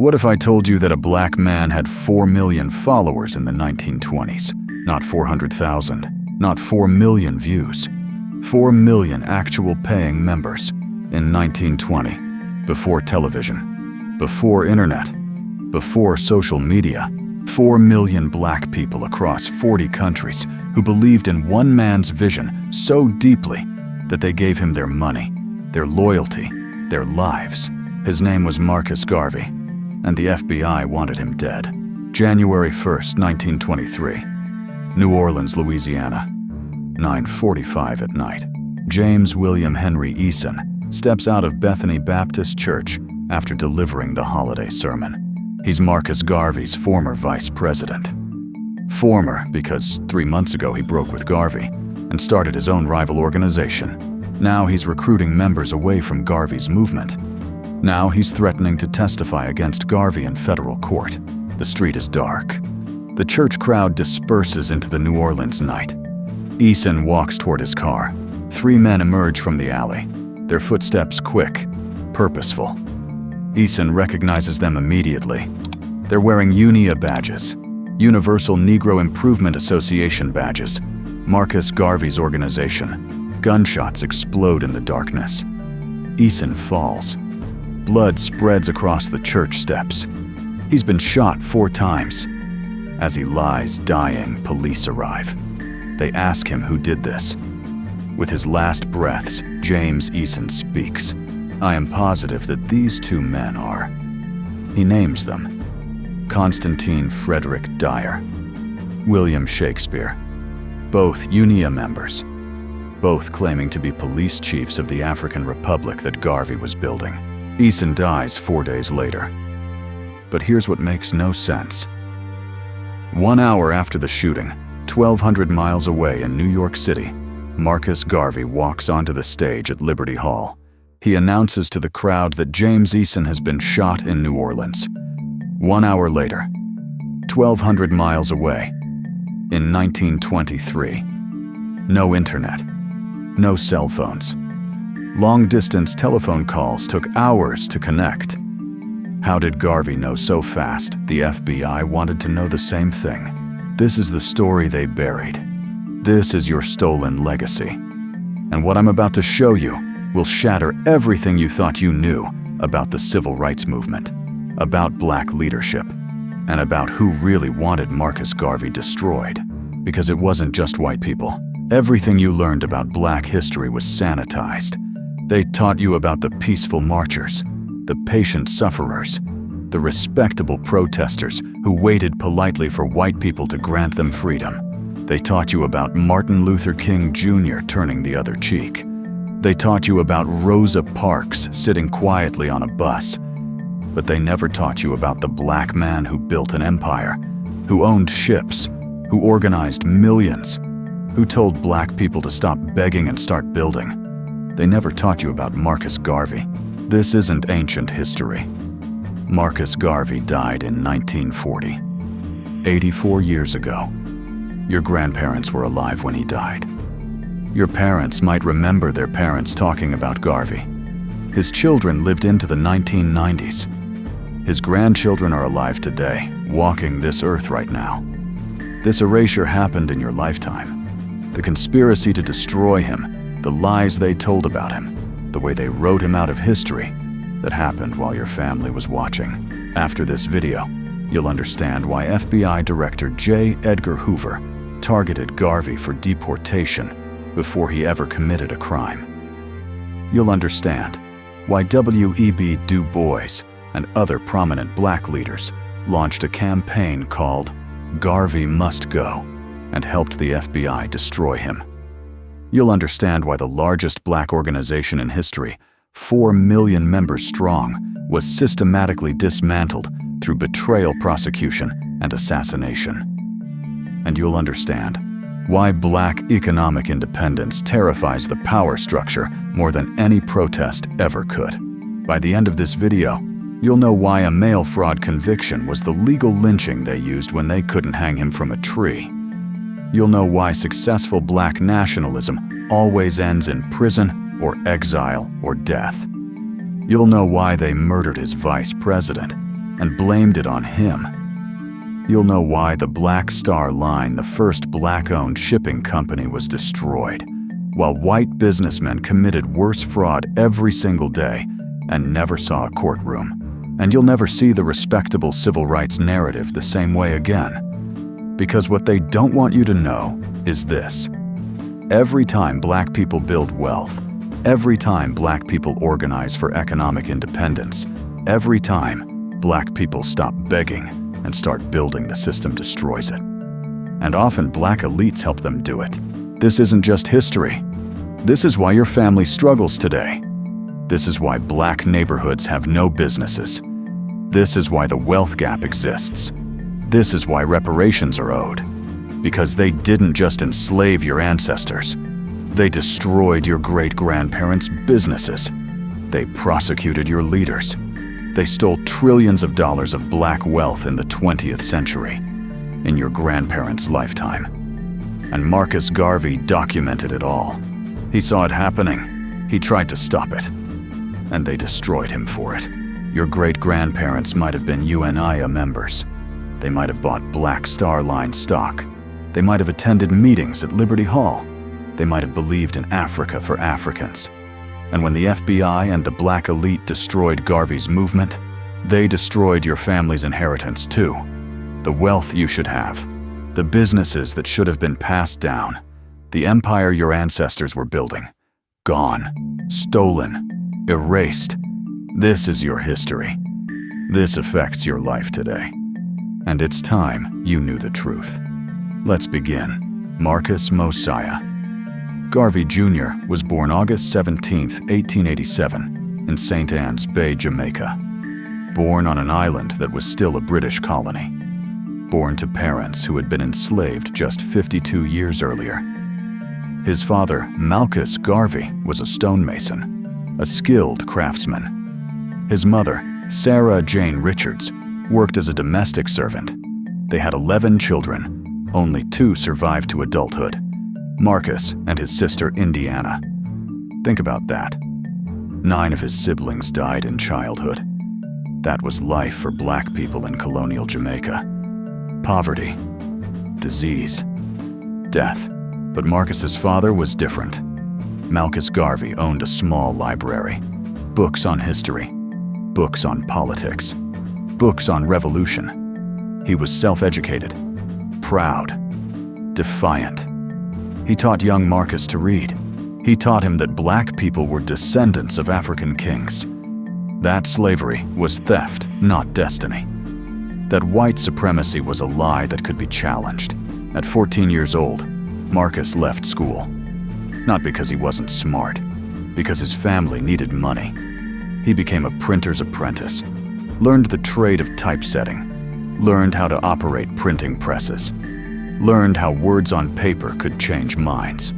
What if I told you that a black man had 4 million followers in the 1920s? Not 400,000, not 4 million views. 4 million actual paying members in 1920, before television, before internet, before social media. 4 million black people across 40 countries who believed in one man's vision so deeply that they gave him their money, their loyalty, their lives. His name was Marcus Garvey, and the FBI wanted him dead. January 1st, 1923. New Orleans, Louisiana. 9:45 at night. James William Henry Eason steps out of Bethany Baptist Church after delivering the holiday sermon. He's Marcus Garvey's former vice president. Former because 3 months ago he broke with Garvey and started his own rival organization. Now he's recruiting members away from Garvey's movement. Now he's threatening to testify against Garvey in federal court. The street is dark. The church crowd disperses into the New Orleans night. Eason walks toward his car. 3 men emerge from the alley, their footsteps quick, purposeful. Eason recognizes them immediately. They're wearing UNIA badges, Universal Negro Improvement Association badges, Marcus Garvey's organization. Gunshots explode in the darkness. Eason falls. Blood spreads across the church steps. He's been shot 4 times. As he lies dying, police arrive. They ask him who did this. With his last breaths, James Eason speaks. I am positive that these 2 men are. He names them. Constantine Frederick Dyer, William Shakespeare, both UNIA members, both claiming to be police chiefs of the African Republic that Garvey was building. Eason dies 4 days later. But here's what makes no sense. 1 hour after the shooting, 1,200 miles away in New York City, Marcus Garvey walks onto the stage at Liberty Hall. He announces to the crowd that James Eason has been shot in New Orleans. 1 hour later, 1,200 miles away, in 1923. No internet, no cell phones. Long-distance telephone calls took hours to connect. How did Garvey know so fast the FBI wanted to know the same thing? This is the story they buried. This is your stolen legacy. And what I'm about to show you will shatter everything you thought you knew about the civil rights movement, about black leadership, and about who really wanted Marcus Garvey destroyed. Because it wasn't just white people. Everything you learned about black history was sanitized. They taught you about the peaceful marchers, the patient sufferers, the respectable protesters who waited politely for white people to grant them freedom. They taught you about Martin Luther King Jr. turning the other cheek. They taught you about Rosa Parks sitting quietly on a bus. But they never taught you about the black man who built an empire, who owned ships, who organized millions, who told black people to stop begging and start building. They never taught you about Marcus Garvey. This isn't ancient history. Marcus Garvey died in 1940, 84 years ago. Your grandparents were alive when he died. Your parents might remember their parents talking about Garvey. His children lived into the 1990s. His grandchildren are alive today, walking this earth right now. This erasure happened in your lifetime. The conspiracy to destroy him, the lies they told about him, the way they wrote him out of history, that happened while your family was watching. After this video, you'll understand why FBI Director J. Edgar Hoover targeted Garvey for deportation before he ever committed a crime. You'll understand why W.E.B. Du Bois and other prominent black leaders launched a campaign called Garvey Must Go and helped the FBI destroy him. You'll understand why the largest black organization in history, 4 million members strong, was systematically dismantled through betrayal prosecution and assassination. And you'll understand why black economic independence terrifies the power structure more than any protest ever could. By the end of this video, you'll know why a mail fraud conviction was the legal lynching they used when they couldn't hang him from a tree. You'll know why successful black nationalism always ends in prison or exile or death. You'll know why they murdered his vice president and blamed it on him. You'll know why the Black Star Line, the first black-owned shipping company, was destroyed, while white businessmen committed worse fraud every single day and never saw a courtroom. And you'll never see the respectable civil rights narrative the same way again. Because what they don't want you to know is this: every time black people build wealth, every time black people organize for economic independence, every time black people stop begging and start building, the system destroys it. And often black elites help them do it. This isn't just history. This is why your family struggles today. This is why black neighborhoods have no businesses. This is why the wealth gap exists. This is why reparations are owed. Because they didn't just enslave your ancestors. They destroyed your great-grandparents' businesses. They prosecuted your leaders. They stole trillions of dollars of black wealth in the 20th century, in your grandparents' lifetime. And Marcus Garvey documented it all. He saw it happening. He tried to stop it. And they destroyed him for it. Your great-grandparents might have been UNIA members. They might have bought Black Star Line stock. They might have attended meetings at Liberty Hall. They might have believed in Africa for Africans. And when the FBI and the black elite destroyed Garvey's movement, they destroyed your family's inheritance too. The wealth you should have, the businesses that should have been passed down, the empire your ancestors were building. Gone, stolen, erased. This is your history. This affects your life today. And it's time you knew the truth. Let's begin. Marcus Mosiah Garvey Jr. was born August 17, 1887, in St. Ann's Bay, Jamaica. Born on an island that was still a British colony. Born to parents who had been enslaved just 52 years earlier. His father, Marcus Garvey, was a stonemason, a skilled craftsman. His mother, Sarah Jane Richards, worked as a domestic servant. They had 11 children. Only 2 survived to adulthood: Marcus and his sister Indiana. Think about that. 9 of his siblings died in childhood. That was life for black people in colonial Jamaica. Poverty, disease, death. But Marcus's father was different. Marcus Garvey owned a small library. Books on history, books on politics, books on revolution. He was self-educated, proud, defiant. He taught young Marcus to read. He taught him that black people were descendants of African kings. That slavery was theft, not destiny. That white supremacy was a lie that could be challenged. At 14 years old, Marcus left school. Not because he wasn't smart, because his family needed money. He became a printer's apprentice, learned the trade of typesetting, learned how to operate printing presses, learned how words on paper could change minds.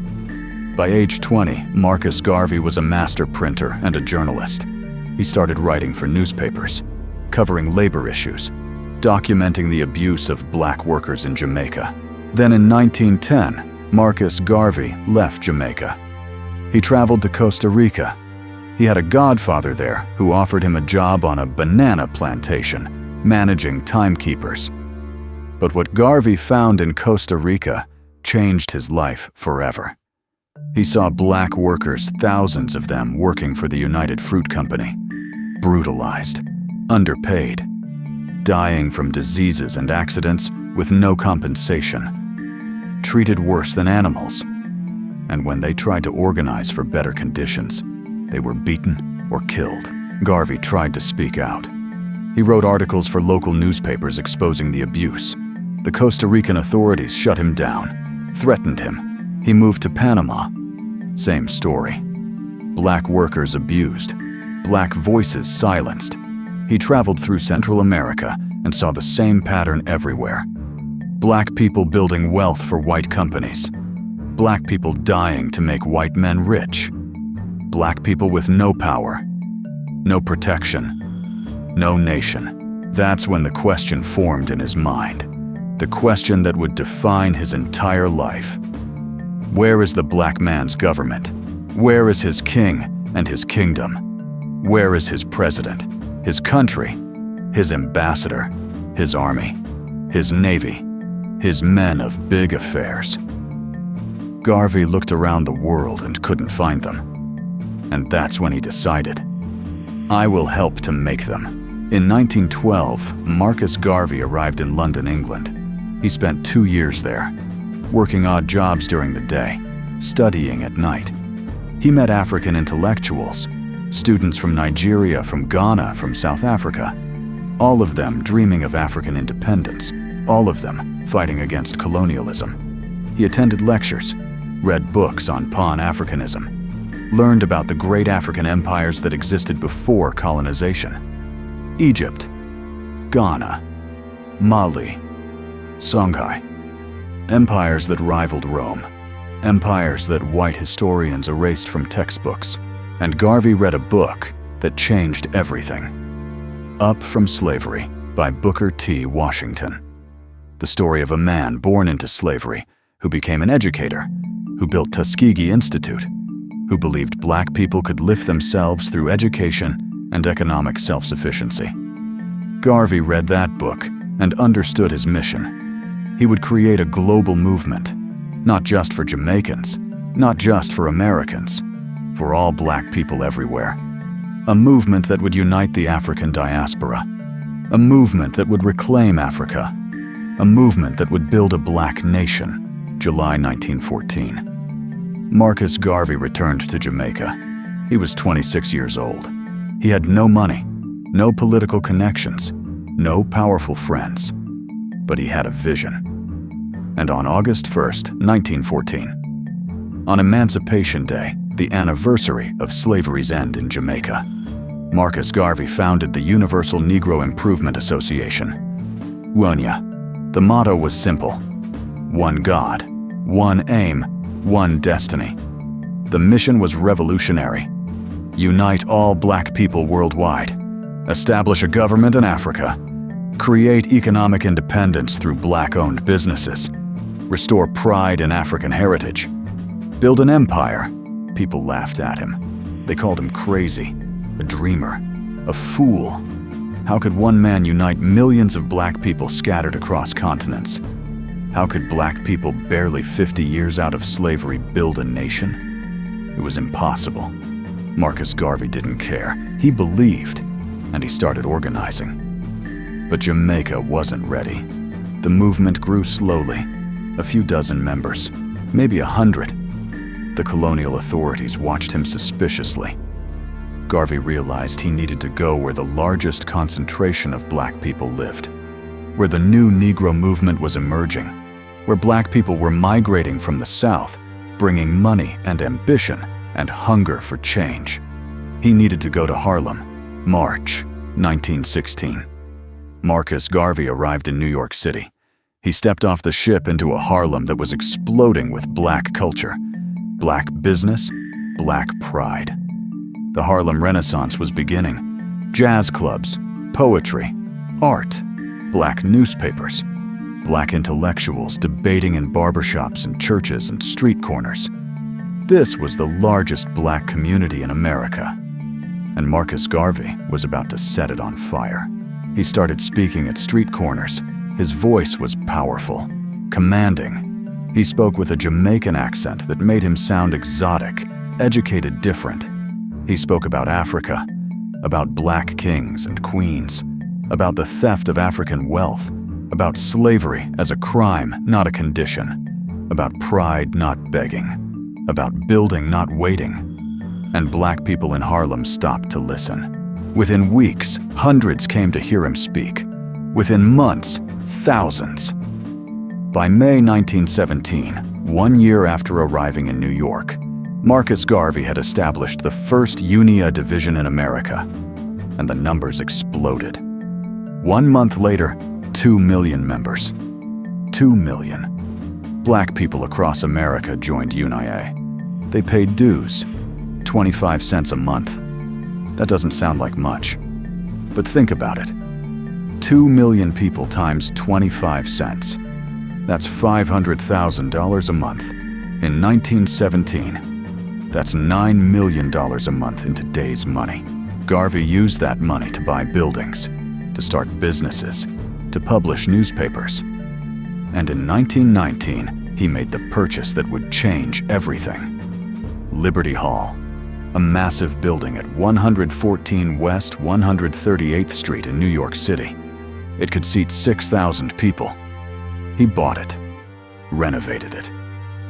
By age 20, Marcus Garvey was a master printer and a journalist. He started writing for newspapers, covering labor issues, documenting the abuse of black workers in Jamaica. Then in 1910, Marcus Garvey left Jamaica. He traveled to Costa Rica. He had a godfather there who offered him a job on a banana plantation, managing timekeepers. But what Garvey found in Costa Rica changed his life forever. He saw black workers, thousands of them working for the United Fruit Company, brutalized, underpaid, dying from diseases and accidents with no compensation, treated worse than animals. And when they tried to organize for better conditions, they were beaten or killed. Garvey tried to speak out. He wrote articles for local newspapers exposing the abuse. The Costa Rican authorities shut him down, threatened him. He moved to Panama. Same story. Black workers abused, black voices silenced. He traveled through Central America and saw the same pattern everywhere. Black people building wealth for white companies. Black people dying to make white men rich. Black people with no power, no protection, no nation. That's when the question formed in his mind. The question that would define his entire life. Where is the black man's government? Where is his king and his kingdom? Where is his president, his country, his ambassador, his army, his navy, his men of big affairs. Garvey looked around the world and couldn't find them. And that's when he decided, I will help to make them. In 1912, Marcus Garvey arrived in London, England. He spent 2 years there, working odd jobs during the day, studying at night. He met African intellectuals, students from Nigeria, from Ghana, from South Africa, all of them dreaming of African independence, all of them fighting against colonialism. He attended lectures, read books on Pan-Africanism, learned about the great African empires that existed before colonization: Egypt, Ghana, Mali, Songhai. Empires that rivaled Rome, empires that white historians erased from textbooks. And Garvey read a book that changed everything. Up from Slavery by Booker T. Washington. The story of a man born into slavery who became an educator, who built Tuskegee Institute, who believed black people could lift themselves through education and economic self-sufficiency. Garvey read that book and understood his mission. He would create a global movement, not just for Jamaicans, not just for Americans, for all black people everywhere. A movement that would unite the African diaspora. A movement that would reclaim Africa. A movement that would build a black nation. July 1914. Marcus Garvey returned to Jamaica. He was 26 years old. He had no money, no political connections, no powerful friends, but he had a vision. And on August 1st, 1914, on Emancipation Day, the anniversary of slavery's end in Jamaica, Marcus Garvey founded the Universal Negro Improvement Association, UNIA. The motto was simple: one God, one aim, one destiny. The mission was revolutionary: unite all black people worldwide, establish a government in Africa, create economic independence through black-owned businesses, restore pride in African heritage, build an empire. People laughed at him. They called him crazy, a dreamer, a fool. How could one man unite millions of black people scattered across continents? How could black people barely 50 years out of slavery build a nation? It was impossible. Marcus Garvey didn't care. He believed, and he started organizing. But Jamaica wasn't ready. The movement grew slowly, a few dozen members, maybe 100. The colonial authorities watched him suspiciously. Garvey realized he needed to go where the largest concentration of black people lived, where the new Negro movement was emerging, where black people were migrating from the South, bringing money and ambition and hunger for change. He needed to go to Harlem, March 1916. Marcus Garvey arrived in New York City. He stepped off the ship into a Harlem that was exploding with black culture, black business, black pride. The Harlem Renaissance was beginning. Jazz clubs, poetry, art, black newspapers, black intellectuals debating in barbershops and churches and street corners. This was the largest black community in America, and Marcus Garvey was about to set it on fire. He started speaking at street corners. His voice was powerful, commanding. He spoke with a Jamaican accent that made him sound exotic, educated, different. He spoke about Africa, about black kings and queens, about the theft of African wealth, about slavery as a crime, not a condition, about pride, not begging, about building, not waiting. And black people in Harlem stopped to listen. Within weeks, hundreds came to hear him speak. Within months, thousands. By May 1917, 1 year after arriving in New York, Marcus Garvey had established the first UNIA division in America, and the numbers exploded. 1 month later, 2 million members. 2 million. Black people across America joined UNIA. They paid dues, 25 cents a month. That doesn't sound like much, but think about it. 2 million people times 25 cents. That's $500,000 a month. In 1917, that's $9 million a month in today's money. Garvey used that money to buy buildings. to start businesses, to publish newspapers. And in 1919, he made the purchase that would change everything. Liberty Hall, a massive building at 114 West 138th Street in New York City. It could seat 6,000 people. He bought it, renovated it,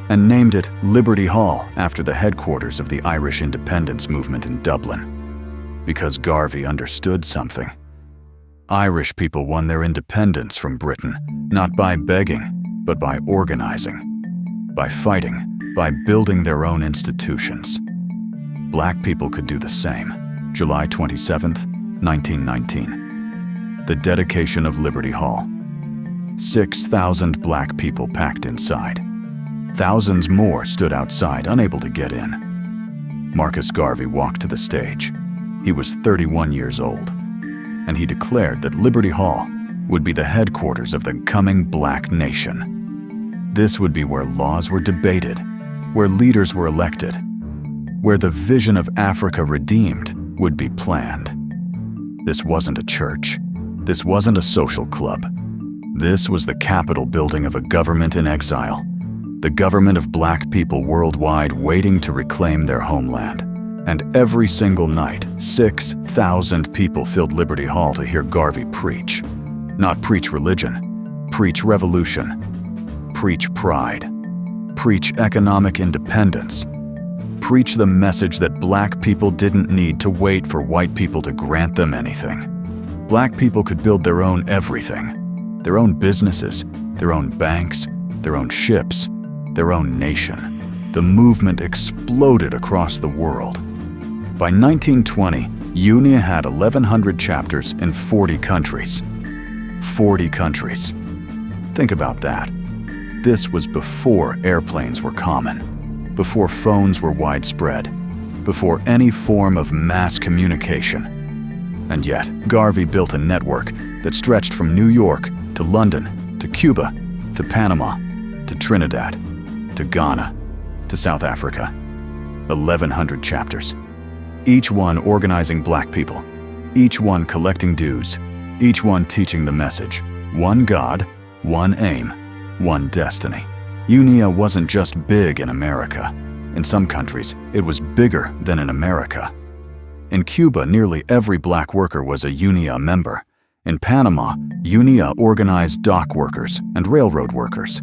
and named it Liberty Hall after the headquarters of the Irish independence movement in Dublin. Because Garvey understood something. Irish people won their independence from Britain, not by begging, but by organizing, by fighting, by building their own institutions. Black people could do the same. July 27, 1919. The dedication of Liberty Hall. 6,000 black people packed inside. Thousands more stood outside, unable to get in. Marcus Garvey walked to the stage. He was 31 years old, and he declared that Liberty Hall would be the headquarters of the coming black nation. This would be where laws were debated, where leaders were elected, where the vision of Africa redeemed would be planned. This wasn't a church. This wasn't a social club. This was the Capitol building of a government in exile, the government of black people worldwide waiting to reclaim their homeland. And every single night, 6,000 people filled Liberty Hall to hear Garvey preach. Not preach religion, preach revolution, preach pride, preach economic independence, preach the message that black people didn't need to wait for white people to grant them anything. Black people could build their own everything, their own businesses, their own banks, their own ships, their own nation. The movement exploded across the world. By 1920, UNIA had 1,100 chapters in 40 countries. 40 countries. Think about that. This was before airplanes were common, before phones were widespread, before any form of mass communication. And yet, Garvey built a network that stretched from New York to London, to Cuba, to Panama, to Trinidad, to Ghana, to South Africa. 1,100 chapters. Each one organizing black people, each one collecting dues, each one teaching the message. One God, one aim, one destiny. UNIA wasn't just big in America. In some countries, it was bigger than in America. In Cuba, nearly every black worker was a UNIA member. In Panama, UNIA organized dock workers and railroad workers.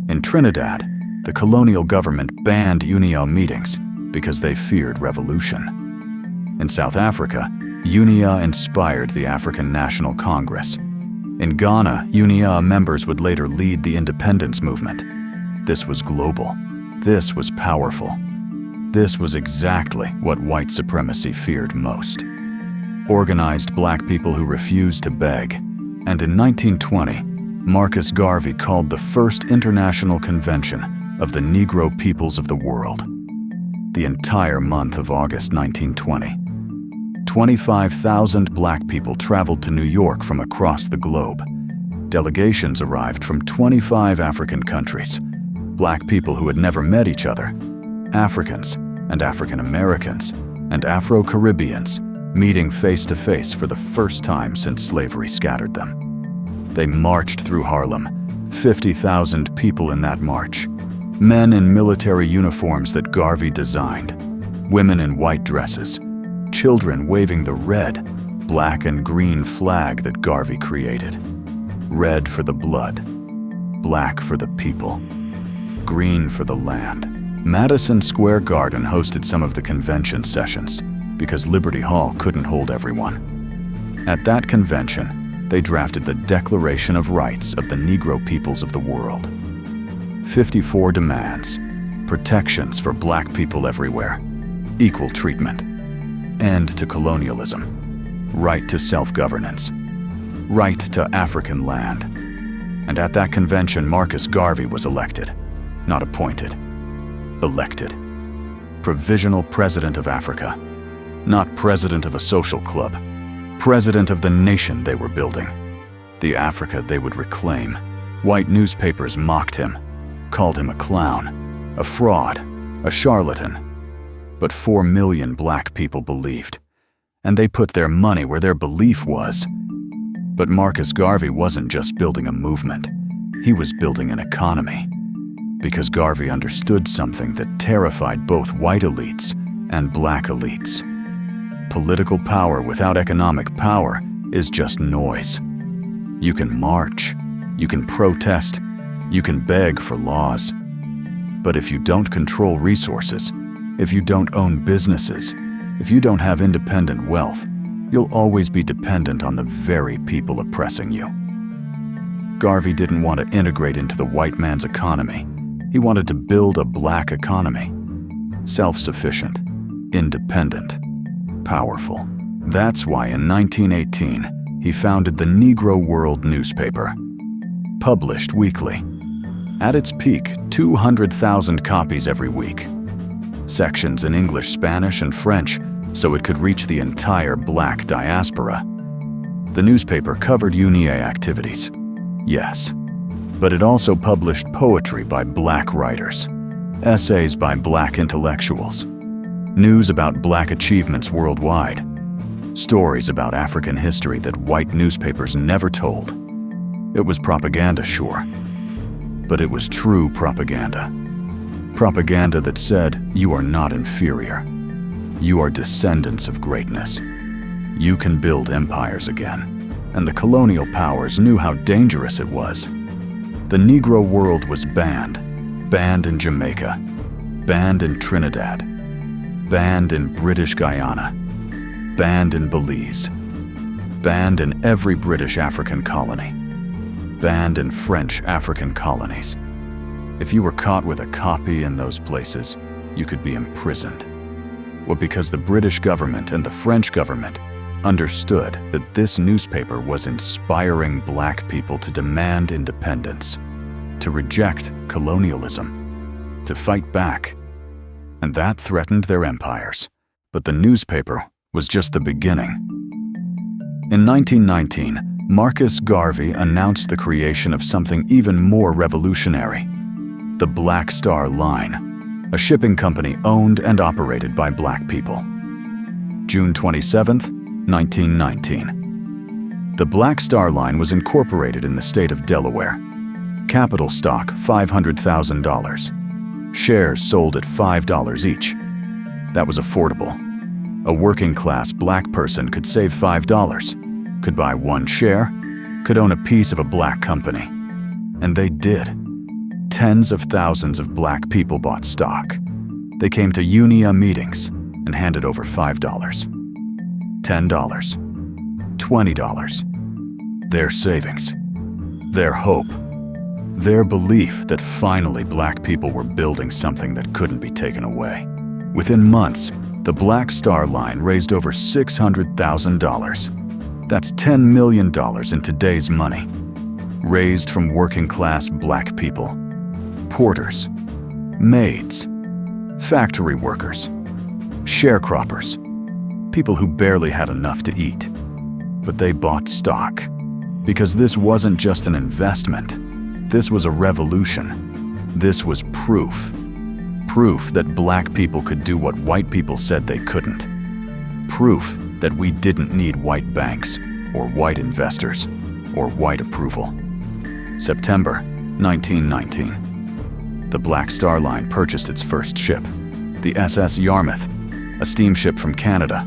In Trinidad, the colonial government banned UNIA meetings because they feared revolution. In South Africa, UNIA inspired the African National Congress. In Ghana, UNIA members would later lead the independence movement. This was global. This was powerful. This was exactly what white supremacy feared most. Organized black people who refused to beg. And in 1920, Marcus Garvey called the first international convention of the Negro peoples of the world. The entire month of August 1920. 25,000 black people traveled to New York from across the globe. Delegations arrived from 25 African countries. Black people who had never met each other. Africans and African Americans and Afro-Caribbeans meeting face to face for the first time since slavery scattered them. They marched through Harlem, 50,000 people in that march. Men in military uniforms that Garvey designed. Women in white dresses. Children waving the red, black and green flag that Garvey created. Red for the blood, black for the people, green for the land. Madison Square Garden hosted some of the convention sessions because Liberty Hall couldn't hold everyone. At that convention, they drafted the Declaration of Rights of the Negro peoples of the world. 54 demands, protections for black people everywhere, equal treatment, end to colonialism, right to self-governance, right to African land. And at that convention, Marcus Garvey was elected, not appointed, elected. Provisional President of Africa, not president of a social club, president of the nation they were building, the Africa they would reclaim. White newspapers mocked him, called him a clown, a fraud, a charlatan. But 4 million black people believed, and they put their money where their belief was. But Marcus Garvey wasn't just building a movement. He was building an economy. Because Garvey understood something that terrified both white elites and black elites. Political power without economic power is just noise. You can march, you can protest, you can beg for laws. But if you don't control resources, if you don't own businesses, if you don't have independent wealth, you'll always be dependent on the very people oppressing you. Garvey didn't want to integrate into the white man's economy. He wanted to build a black economy. Self-sufficient, independent, powerful. That's why in 1918, he founded the Negro World newspaper. Published weekly. At its peak, 200,000 copies every week. Sections in English, Spanish, and French, so it could reach the entire black diaspora. The newspaper covered UNIA activities, yes, but it also published poetry by black writers, essays by black intellectuals, news about black achievements worldwide, stories about African history that white newspapers never told. It was propaganda, sure, but it was true propaganda. Propaganda that said, you are not inferior. You are descendants of greatness. You can build empires again. And the colonial powers knew how dangerous it was. The Negro world was banned. Banned in Jamaica. Banned in Trinidad. Banned in British Guyana. Banned in Belize. Banned in every British African colony. Banned in French African colonies. If you were caught with a copy in those places, you could be imprisoned. Well, because the British government and the French government understood that this newspaper was inspiring black people to demand independence, to reject colonialism, to fight back. And that threatened their empires. But the newspaper was just the beginning. In 1919, Marcus Garvey announced the creation of something even more revolutionary: the Black Star Line, a shipping company owned and operated by black people. June 27, 1919. The Black Star Line was incorporated in the state of Delaware. Capital stock $500,000. Shares sold at $5 each. That was affordable. A working-class black person could save $5, could buy one share, could own a piece of a black company. And they did. Tens of thousands of black people bought stock. They came to UNIA meetings and handed over $5, $10, $20. Their savings, their hope, their belief that finally black people were building something that couldn't be taken away. Within months, the Black Star Line raised over $600,000. That's $10 million in today's money. Raised from working-class black people. Porters, maids, factory workers, sharecroppers, people who barely had enough to eat. But they bought stock, because this wasn't just an investment. This was a revolution. This was proof. Proof that black people could do what white people said they couldn't. Proof that we didn't need white banks, or white investors, or white approval. September 1919. The Black Star Line purchased its first ship, the SS Yarmouth, a steamship from Canada.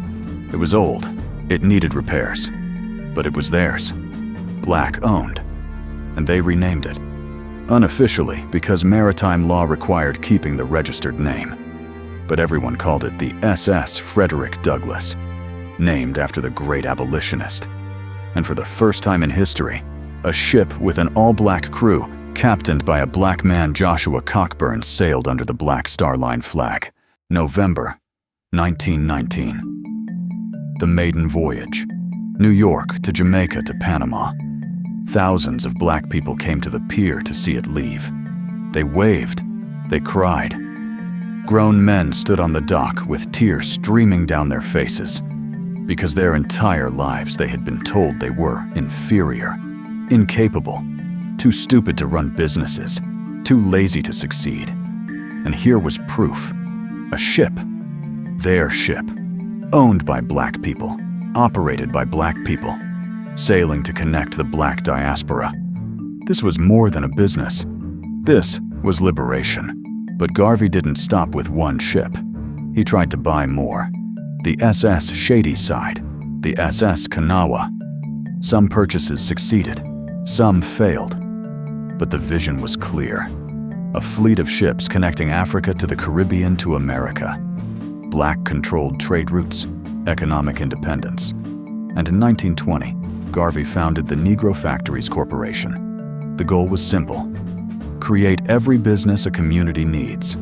It was old, it needed repairs, but it was theirs, black-owned, and they renamed it, unofficially because maritime law required keeping the registered name. But everyone called it the SS Frederick Douglass, named after the great abolitionist. And for the first time in history, a ship with an all-black crew captained by a black man, Joshua Cockburn, sailed under the Black Star Line flag. November 1919. The maiden voyage. New York to Jamaica to Panama. Thousands of black people came to the pier to see it leave. They waved. They cried. Grown men stood on the dock with tears streaming down their faces because their entire lives they had been told they were inferior, incapable, too stupid to run businesses, too lazy to succeed. And here was proof. A ship. Their ship. Owned by black people. Operated by black people. sailing to connect the black diaspora. This was more than a business. This was liberation. But Garvey didn't stop with one ship. He tried to buy more. The SS Shadyside, the SS Kanawha. Some purchases succeeded, some failed. But the vision was clear. A fleet of ships connecting Africa to the Caribbean to America. Black-controlled trade routes, economic independence. And in 1920, Garvey founded the Negro Factories Corporation. The goal was simple: create every business a community needs.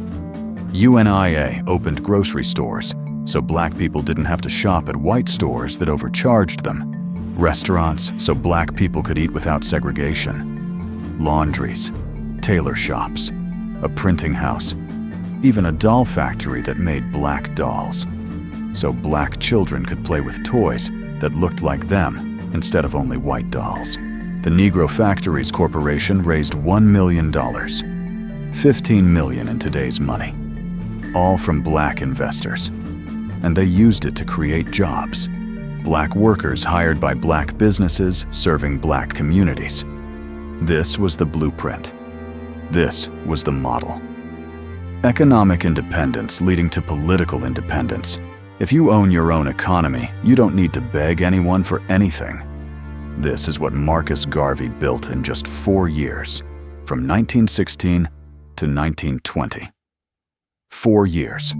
UNIA opened grocery stores, so black people didn't have to shop at white stores that overcharged them. Restaurants, so black people could eat without segregation. Laundries, tailor shops, a printing house, even a doll factory that made black dolls, so black children could play with toys that looked like them instead of only white dolls. The Negro Factories Corporation raised $1 million, $15 million in today's money, all from black investors. And they used it to create jobs. Black workers hired by black businesses serving black communities. This was the blueprint. This was the model. Economic independence leading to political independence. If you own your own economy, you don't need to beg anyone for anything. This is what Marcus Garvey built in just 4 years, from 1916 to 1920. 4 years,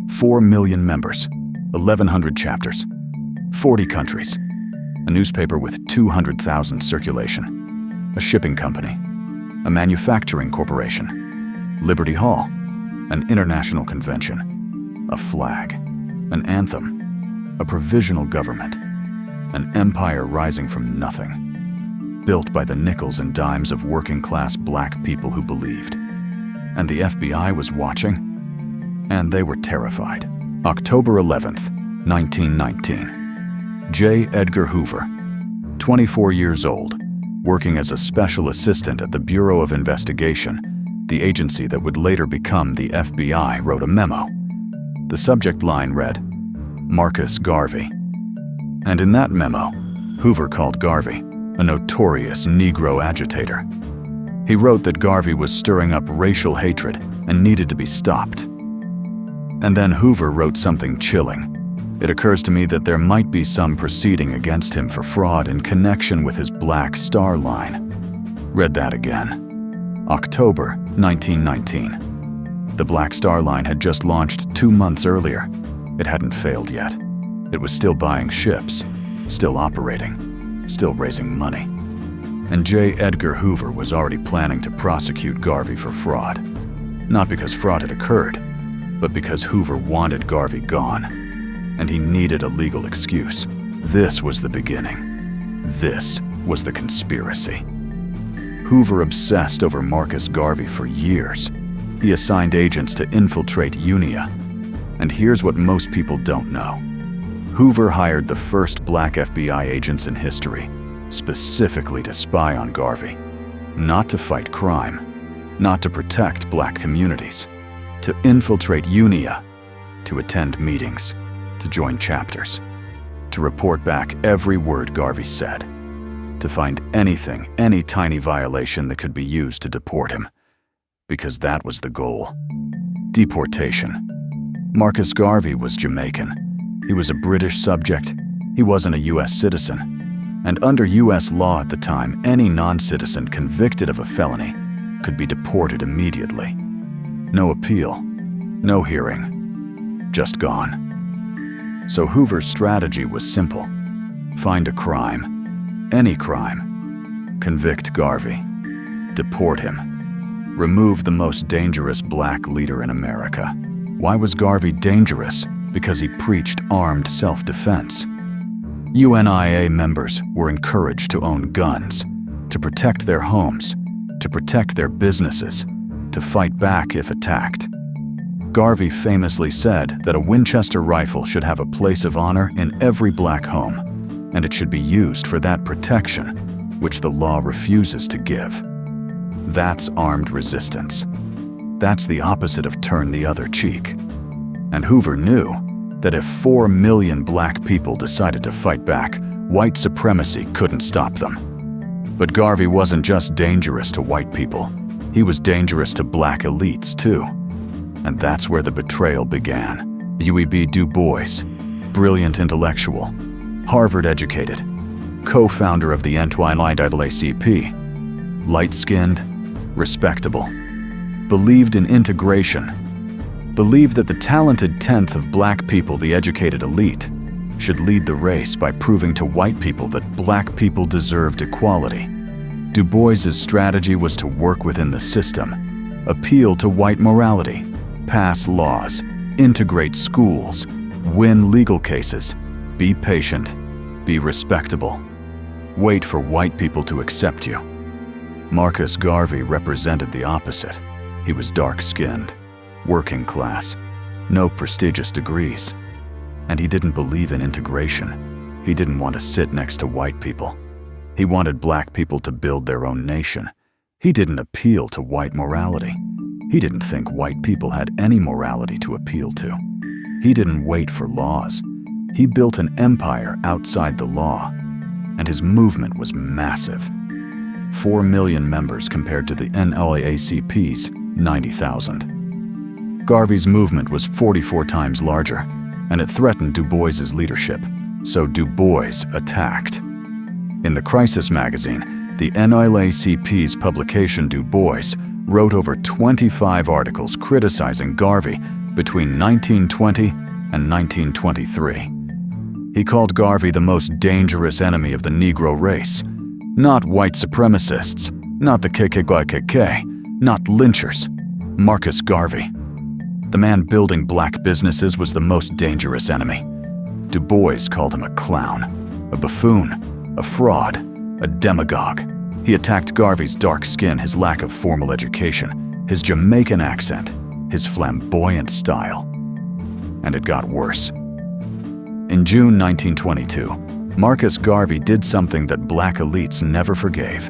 4 million members, 1,100 chapters, 40 countries, a newspaper with 200,000 circulation, a shipping company, a manufacturing corporation, Liberty Hall, an international convention, a flag, an anthem, a provisional government, an empire rising from nothing, built by the nickels and dimes of working-class black people who believed. And the FBI was watching, and they were terrified. October 11th, 1919. J. Edgar Hoover, 24 years old, working as a special assistant at the Bureau of Investigation, the agency that would later become the FBI, wrote a memo. The subject line read, "Marcus Garvey." And in that memo, Hoover called Garvey a notorious Negro agitator. He wrote that Garvey was stirring up racial hatred and needed to be stopped. And then Hoover wrote something chilling. "It occurs to me that there might be some proceeding against him for fraud in connection with his Black Star Line." Read that again. October 1919. The Black Star Line had just launched 2 months earlier. It hadn't failed yet. It was still buying ships, still operating, still raising money. And J. Edgar Hoover was already planning to prosecute Garvey for fraud. Not because fraud had occurred, but because Hoover wanted Garvey gone, and he needed a legal excuse. This was the beginning. This was the conspiracy. Hoover obsessed over Marcus Garvey for years. He assigned agents to infiltrate UNIA. And here's what most people don't know. Hoover hired the first black FBI agents in history, specifically to spy on Garvey. Not to fight crime, not to protect black communities, to infiltrate UNIA, to attend meetings, to join chapters, to report back every word Garvey said, to find anything, any tiny violation that could be used to deport him. Because that was the goal. Deportation. Marcus Garvey was Jamaican. He was a British subject. He wasn't a U.S. citizen. And under U.S. law at the time, any non-citizen convicted of a felony could be deported immediately. No appeal, no hearing, just gone. So Hoover's strategy was simple. Find a crime, any crime, convict Garvey, deport him, remove the most dangerous black leader in America. Why was Garvey dangerous? Because he preached armed self-defense. UNIA members were encouraged to own guns, to protect their homes, to protect their businesses, to fight back if attacked. Garvey famously said that a Winchester rifle should have a place of honor in every black home, and it should be used for that protection, which the law refuses to give. That's armed resistance. That's the opposite of turn the other cheek. And Hoover knew that if 4 million black people decided to fight back, White supremacy couldn't stop them. But Garvey wasn't just dangerous to white people. He was dangerous to black elites, too. And that's where the betrayal began. U.E.B. Du Bois, brilliant intellectual, Harvard-educated, co-founder of the NAACP, light-skinned, respectable, believed in integration, believed that the talented tenth of black people, the educated elite, should lead the race by proving to white people that black people deserved equality. Du Bois's strategy was to work within the system, appeal to white morality, pass laws, integrate schools, win legal cases, be patient, be respectable. Wait for white people to accept you. Marcus Garvey represented the opposite. He was dark-skinned, working class, no prestigious degrees. And he didn't believe in integration. He didn't want to sit next to white people. He wanted black people to build their own nation. He didn't appeal to white morality. He didn't think white people had any morality to appeal to. He didn't wait for laws. He built an empire outside the law, and his movement was massive. 4 million members compared to the NAACP's 90,000. Garvey's movement was 44 times larger, and it threatened Du Bois's leadership, so Du Bois attacked. In the Crisis magazine, the NAACP's publication Du Bois wrote over 25 articles criticizing Garvey between 1920 and 1923. He called Garvey the most dangerous enemy of the Negro race. Not white supremacists, not the KKK, not lynchers. Marcus Garvey. The man building black businesses was the most dangerous enemy. Du Bois called him a clown, a buffoon, a fraud, a demagogue. He attacked Garvey's dark skin, his lack of formal education, his Jamaican accent, his flamboyant style. And it got worse. In June 1922, Marcus Garvey did something that black elites never forgave.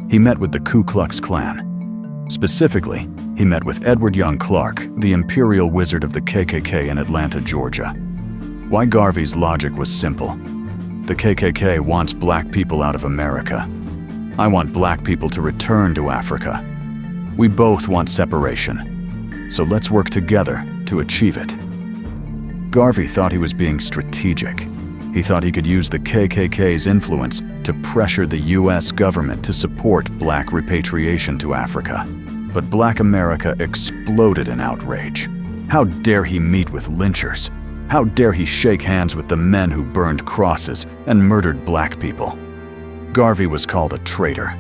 He met with the Ku Klux Klan. Specifically, he met with Edward Young Clark, the imperial wizard of the KKK in Atlanta, Georgia. Why Garvey's logic was simple. The KKK wants black people out of America. I want black people to return to Africa. We both want separation. So let's work together to achieve it. Garvey thought he was being strategic. He thought he could use the KKK's influence to pressure the U.S. government to support black repatriation to Africa. But black America exploded in outrage. How dare he meet with lynchers? How dare he shake hands with the men who burned crosses and murdered black people? Garvey was called a traitor,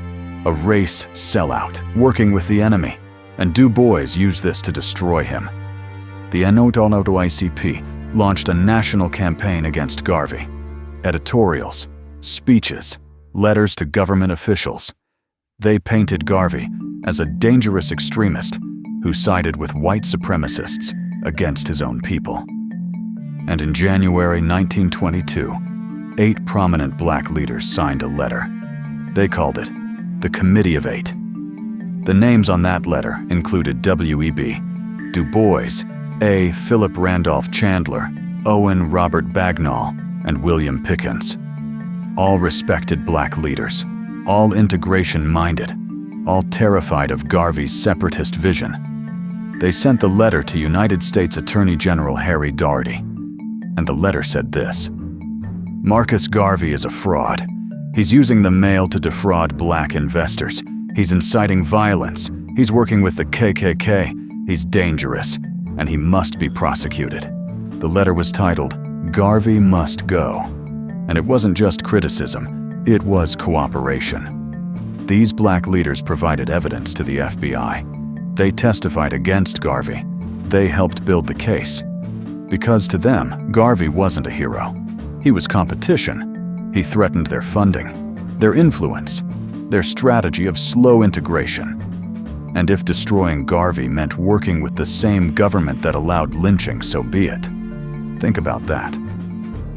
a race sellout, working with the enemy, and Du Bois used this to destroy him. The NAACP launched a national campaign against Garvey. Editorials, speeches, letters to government officials. They painted Garvey as a dangerous extremist who sided with white supremacists against his own people. And in January 1922, 8 prominent black leaders signed a letter. They called it the Committee of 8. The names on that letter included W.E.B., Du Bois, A. Philip Randolph Chandler, Owen Robert Bagnall, and William Pickens. All respected black leaders, all integration-minded, all terrified of Garvey's separatist vision. They sent the letter to United States Attorney General Harry Daugherty, and the letter said this: Marcus Garvey is a fraud. He's using the mail to defraud black investors. He's inciting violence. He's working with the KKK. He's dangerous, and he must be prosecuted. The letter was titled, Garvey Must Go. And it wasn't just criticism, it was cooperation. These black leaders provided evidence to the FBI. They testified against Garvey. They helped build the case. Because to them, Garvey wasn't a hero. He was competition. He threatened their funding, their influence, their strategy of slow integration. And if destroying Garvey meant working with the same government that allowed lynching, so be it. Think about that.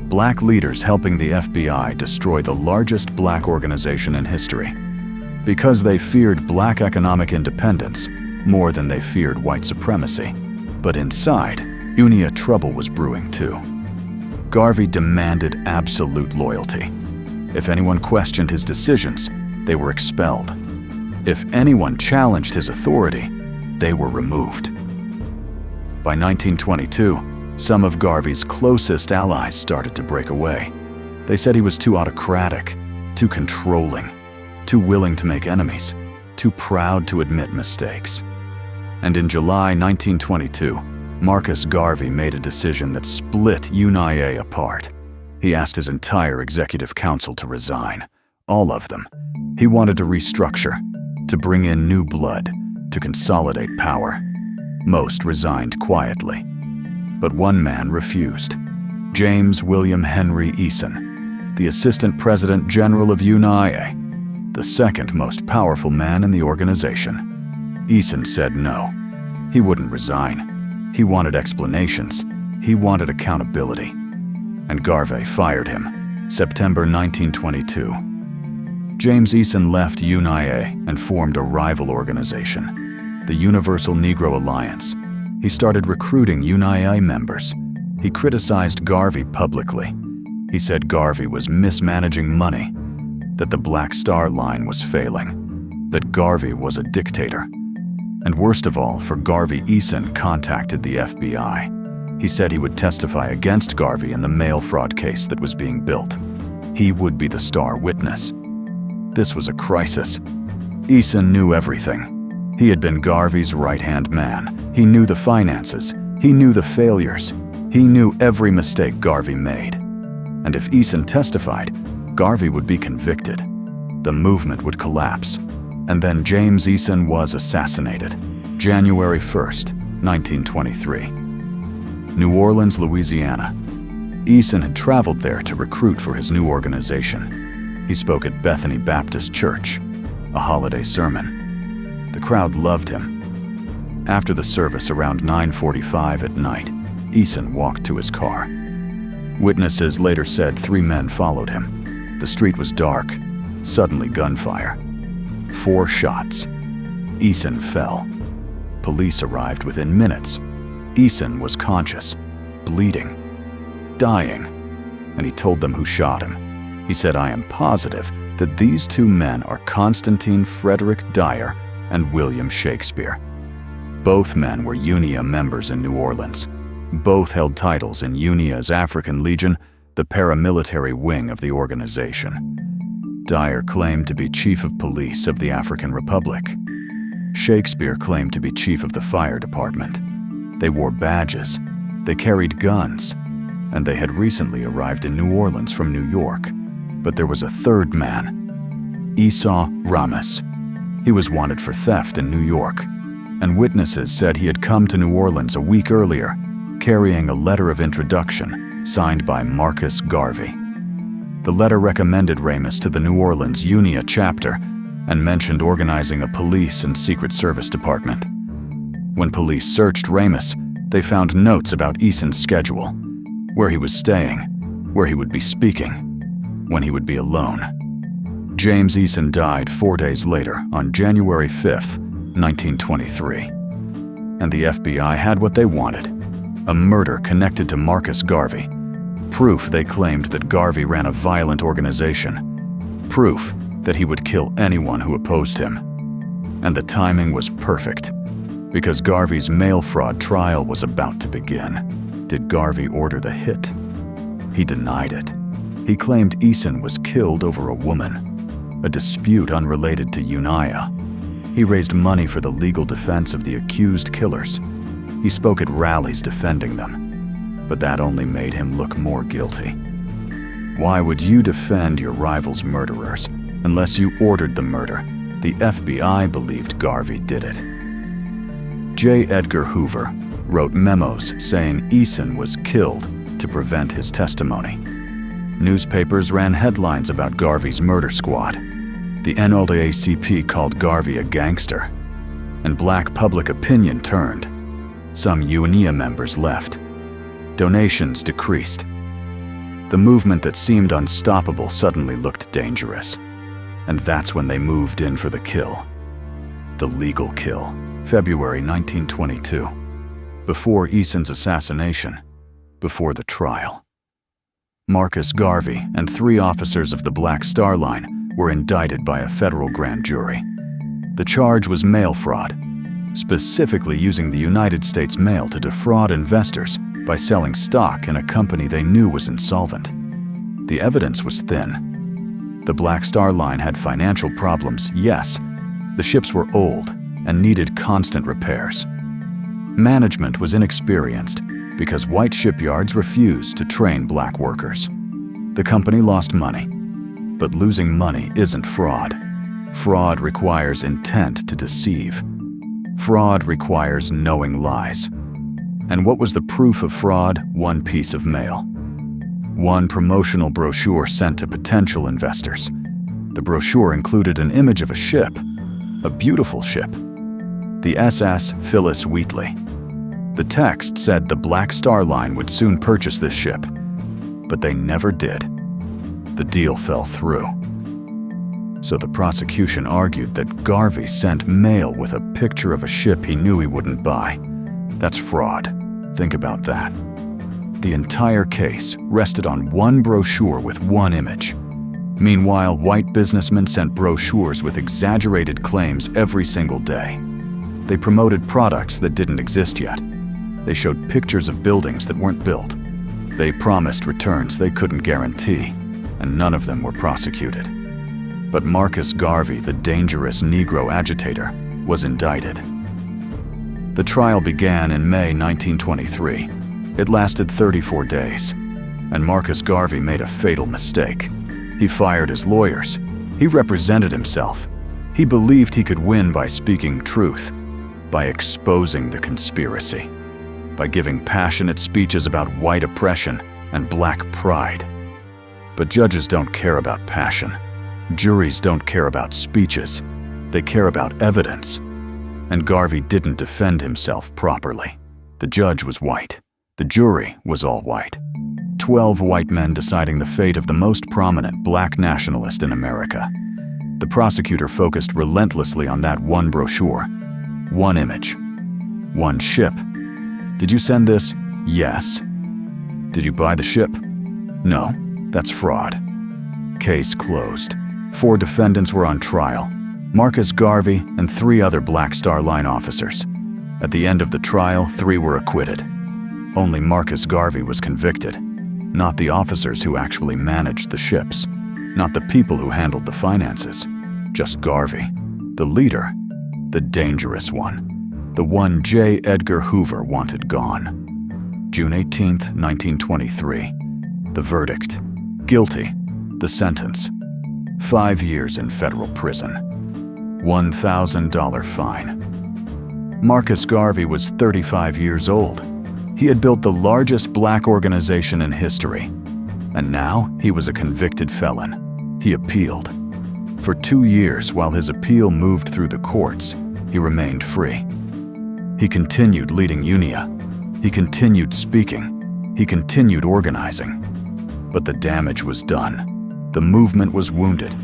Black leaders helping the FBI destroy the largest black organization in history. Because they feared black economic independence more than they feared white supremacy. But inside, UNIA trouble was brewing too. Garvey demanded absolute loyalty. If anyone questioned his decisions, they were expelled. If anyone challenged his authority, they were removed. By 1922, some of Garvey's closest allies started to break away. They said he was too autocratic, too controlling, too willing to make enemies, too proud to admit mistakes. And in July 1922, Marcus Garvey made a decision that split UNIA apart. He asked his entire executive council to resign, all of them. He wanted to restructure, to bring in new blood, to consolidate power. Most resigned quietly. But one man refused. James William Henry Eason, the Assistant President General of UNIA, the second most powerful man in the organization. Eason said no. He wouldn't resign. He wanted explanations. He wanted accountability. And Garvey fired him, September 1922. James Eason left UNIA and formed a rival organization, the Universal Negro Alliance. He started recruiting UNIA members. He criticized Garvey publicly. He said Garvey was mismanaging money, that the Black Star Line was failing, that Garvey was a dictator. And worst of all, for Garvey, Eason contacted the FBI. He said he would testify against Garvey in the mail fraud case that was being built. He would be the star witness. This was a crisis. Eason knew everything. He had been Garvey's right-hand man. He knew the finances. He knew the failures. He knew every mistake Garvey made. And if Eason testified, Garvey would be convicted. The movement would collapse. And then James Eason was assassinated, January 1st, 1923. New Orleans, Louisiana. Eason had traveled there to recruit for his new organization. He spoke at Bethany Baptist Church, a holiday sermon. The crowd loved him. After the service around 9:45 at night, Eason walked to his car. Witnesses later said 3 men followed him. The street was dark. Suddenly gunfire. 4 shots. Eason fell. Police arrived within minutes. Eason was conscious, bleeding, dying, and he told them who shot him. He said, "I am positive that these 2 men are Constantine Frederick Dyer and William Shakespeare." Both men were UNIA members in New Orleans. Both held titles in UNIA's African Legion, the paramilitary wing of the organization. Dyer claimed to be chief of police of the African Republic. Shakespeare claimed to be chief of the fire department. They wore badges, they carried guns, and they had recently arrived in New Orleans from New York. But there was a third man, Esau Ramos. He was wanted for theft in New York, and witnesses said he had come to New Orleans a week earlier, carrying a letter of introduction signed by Marcus Garvey. The letter recommended Ramos to the New Orleans UNIA chapter and mentioned organizing a police and Secret Service department. When police searched Ramos, they found notes about Eason's schedule, where he was staying, where he would be speaking, when he would be alone. James Eason died 4 days later on January 5th, 1923. And the FBI had what they wanted, a murder connected to Marcus Garvey. Proof they claimed that Garvey ran a violent organization. Proof that he would kill anyone who opposed him. And the timing was perfect, because Garvey's mail fraud trial was about to begin. Did Garvey order the hit? He denied it. He claimed Eason was killed over a woman, a dispute unrelated to UNIA. He raised money for the legal defense of the accused killers. He spoke at rallies defending them. But that only made him look more guilty. Why would you defend your rival's murderers unless you ordered the murder? The FBI believed Garvey did it. J. Edgar Hoover wrote memos saying Eason was killed to prevent his testimony. Newspapers ran headlines about Garvey's murder squad. The NAACP called Garvey a gangster, and black public opinion turned. Some UNIA members left. Donations decreased. The movement that seemed unstoppable suddenly looked dangerous. And that's when they moved in for the kill. The legal kill, February 1922. Before Eason's assassination, before the trial. Marcus Garvey and 3 officers of the Black Star Line were indicted by a federal grand jury. The charge was mail fraud, specifically using the United States mail to defraud investors by selling stock in a company they knew was insolvent. The evidence was thin. The Black Star Line had financial problems, yes. The ships were old and needed constant repairs. Management was inexperienced because white shipyards refused to train black workers. The company lost money, but losing money isn't fraud. Fraud requires intent to deceive. Fraud requires knowing lies. And what was the proof of fraud? 1 piece of mail. 1 promotional brochure sent to potential investors. The brochure included an image of a ship, a beautiful ship, the SS Phyllis Wheatley. The text said the Black Star Line would soon purchase this ship, but they never did. The deal fell through. So the prosecution argued that Garvey sent mail with a picture of a ship he knew he wouldn't buy. That's fraud. Think about that. The entire case rested on 1 brochure with 1 image. Meanwhile, white businessmen sent brochures with exaggerated claims every single day. They promoted products that didn't exist yet. They showed pictures of buildings that weren't built. They promised returns they couldn't guarantee, and none of them were prosecuted. But Marcus Garvey, the dangerous Negro agitator, was indicted. The trial began in May 1923. It lasted 34 days, and Marcus Garvey made a fatal mistake. He fired his lawyers. He represented himself. He believed he could win by speaking truth, by exposing the conspiracy, by giving passionate speeches about white oppression and black pride. But judges don't care about passion. Juries don't care about speeches. They care about evidence. And Garvey didn't defend himself properly. The judge was white. The jury was all white. 12 white men deciding the fate of the most prominent black nationalist in America. The prosecutor focused relentlessly on that 1 brochure, 1 image, 1 ship. Did you send this? Yes. Did you buy the ship? No. That's fraud. Case closed. 4 defendants were on trial: Marcus Garvey and 3 other Black Star Line officers. At the end of the trial, 3 were acquitted. Only Marcus Garvey was convicted, not the officers who actually managed the ships, not the people who handled the finances, just Garvey, the leader, the dangerous one, the one J. Edgar Hoover wanted gone. June 18, 1923. The verdict: guilty. The sentence: 5 years in federal prison. $1,000 fine. Marcus Garvey was 35 years old. He had built the largest black organization in history. And now he was a convicted felon. He appealed. For 2 years, while his appeal moved through the courts, he remained free. He continued leading UNIA. He continued speaking. He continued organizing. But the damage was done. The movement was wounded.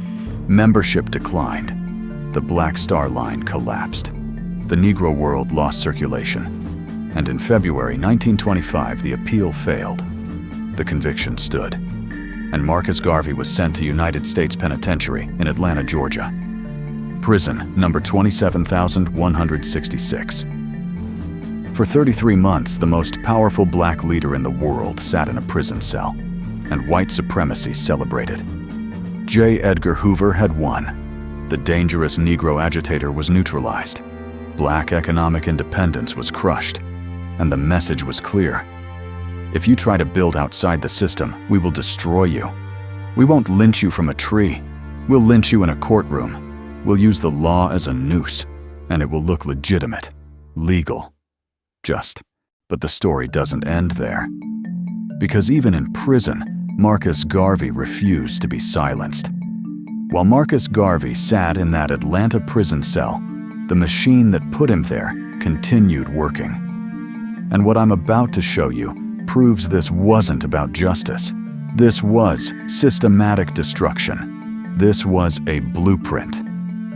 Membership declined. The Black Star Line collapsed. The Negro world lost circulation. And in February 1925, the appeal failed. The conviction stood. And Marcus Garvey was sent to United States Penitentiary in Atlanta, Georgia. Prison number 27,166. For 33 months, the most powerful black leader in the world sat in a prison cell, and white supremacy celebrated. J. Edgar Hoover had won. The dangerous Negro agitator was neutralized. Black economic independence was crushed, and the message was clear. If you try to build outside the system, we will destroy you. We won't lynch you from a tree. We'll lynch you in a courtroom. We'll use the law as a noose, and it will look legitimate, legal. Just. But the story doesn't end there. Because even in prison, Marcus Garvey refused to be silenced. While Marcus Garvey sat in that Atlanta prison cell, the machine that put him there continued working. And what I'm about to show you proves this wasn't about justice. This was systematic destruction. This was a blueprint,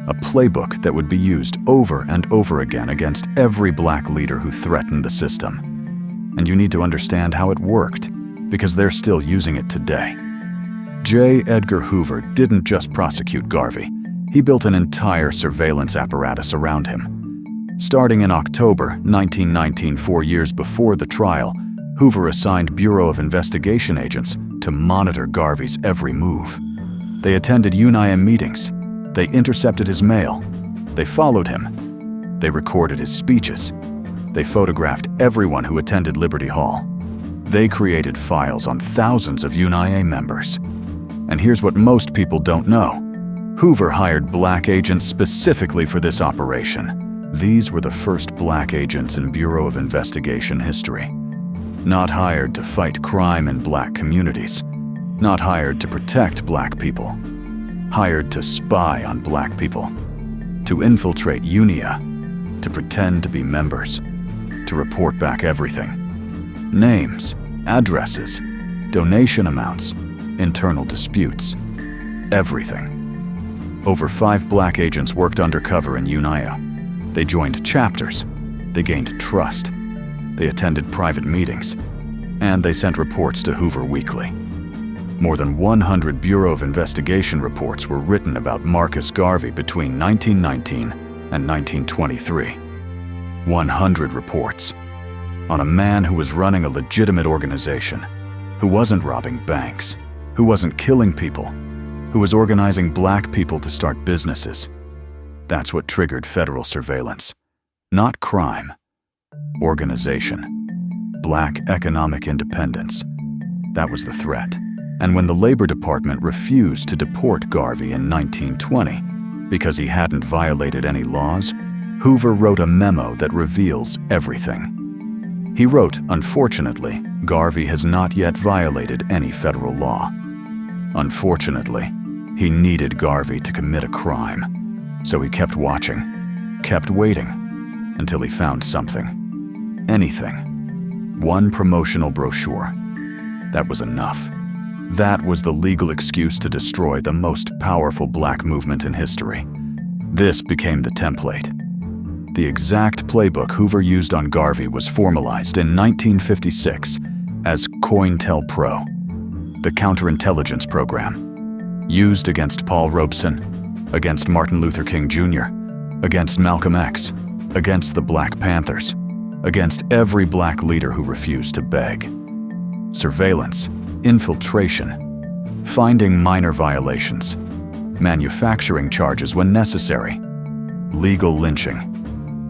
a playbook that would be used over and over again against every black leader who threatened the system. And you need to understand how it worked. because they're still using it today. J. Edgar Hoover didn't just prosecute Garvey. He built an entire surveillance apparatus around him. Starting in October 1919, 4 years before the trial, Hoover assigned Bureau of Investigation agents to monitor Garvey's every move. They attended UNIA meetings. They intercepted his mail. They followed him. They recorded his speeches. They photographed everyone who attended Liberty Hall. They created files on thousands of UNIA members. And here's what most people don't know. Hoover hired black agents specifically for this operation. These were the first black agents in Bureau of Investigation history. Not hired to fight crime in black communities. Not hired to protect black people. Hired to spy on black people. To infiltrate UNIA. To pretend to be members. To report back everything. Names, addresses, donation amounts, internal disputes. Everything. Over 5 black agents worked undercover in UNIA. They joined chapters. They gained trust. They attended private meetings. And they sent reports to Hoover weekly. More than 100 Bureau of Investigation reports were written about Marcus Garvey between 1919 and 1923. 100 reports on a man who was running a legitimate organization, who wasn't robbing banks, who wasn't killing people, who was organizing black people to start businesses. That's what triggered federal surveillance. Not crime. Organization. Black economic independence. That was the threat. And when the Labor Department refused to deport Garvey in 1920 because he hadn't violated any laws, Hoover wrote a memo that reveals everything. He wrote, unfortunately, Garvey has not yet violated any federal law. Unfortunately, he needed Garvey to commit a crime. So he kept watching, kept waiting, until he found something. Anything. One promotional brochure. That was enough. That was the legal excuse to destroy the most powerful black movement in history. This became the template. The exact playbook Hoover used on Garvey was formalized in 1956 as COINTELPRO, the counterintelligence program, used against Paul Robeson, against Martin Luther King Jr., against Malcolm X, against the Black Panthers, against every black leader who refused to beg. Surveillance, infiltration, finding minor violations, manufacturing charges when necessary, legal lynching.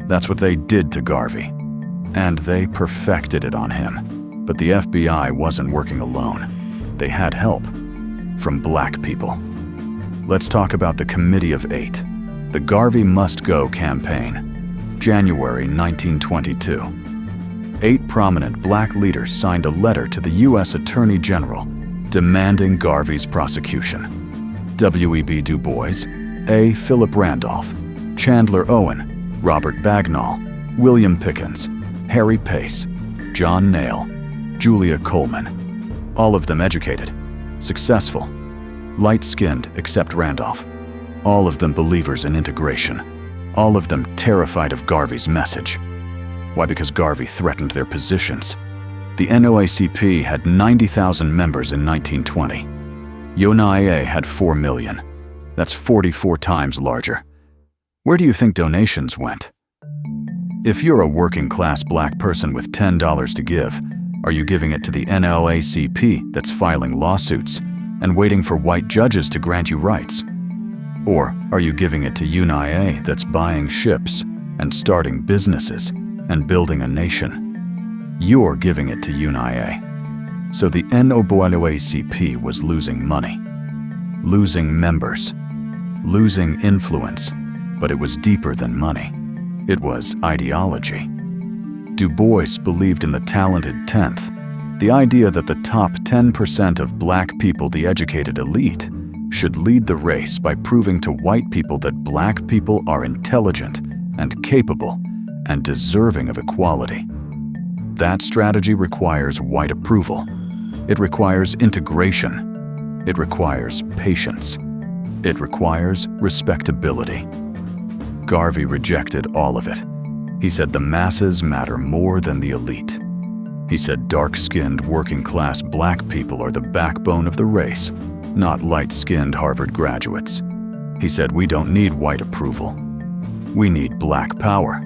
That's what they did to Garvey. And they perfected it on him. But the FBI wasn't working alone. They had help from black people. Let's talk about the Committee of 8, the Garvey Must Go campaign, January 1922. 8 prominent black leaders signed a letter to the U.S. Attorney General demanding Garvey's prosecution. W.E.B. Du Bois, A. Philip Randolph, Chandler Owen, Robert Bagnall, William Pickens, Harry Pace, John Nail, Julia Coleman. All of them educated, successful, light-skinned except Randolph. All of them believers in integration. All of them terrified of Garvey's message. Why? Because Garvey threatened their positions. The NAACP had 90,000 members in 1920. UNIA had 4 million. That's 44 times larger. Where do you think donations went? If you're a working-class black person with $10 to give, are you giving it to the NAACP that's filing lawsuits and waiting for white judges to grant you rights? Or are you giving it to UNIA that's buying ships and starting businesses and building a nation? You're giving it to UNIA. So the NAACP was losing money, losing members, losing influence. But it was deeper than money. It was ideology. Du Bois believed in the talented 10th, the idea that the top 10% of black people, the educated elite, should lead the race by proving to white people that black people are intelligent and capable and deserving of equality. That strategy requires white approval. It requires integration. It requires patience. It requires respectability. Garvey rejected all of it. He said the masses matter more than the elite. He said dark-skinned, working-class black people are the backbone of the race, not light-skinned Harvard graduates. He said we don't need white approval. We need black power.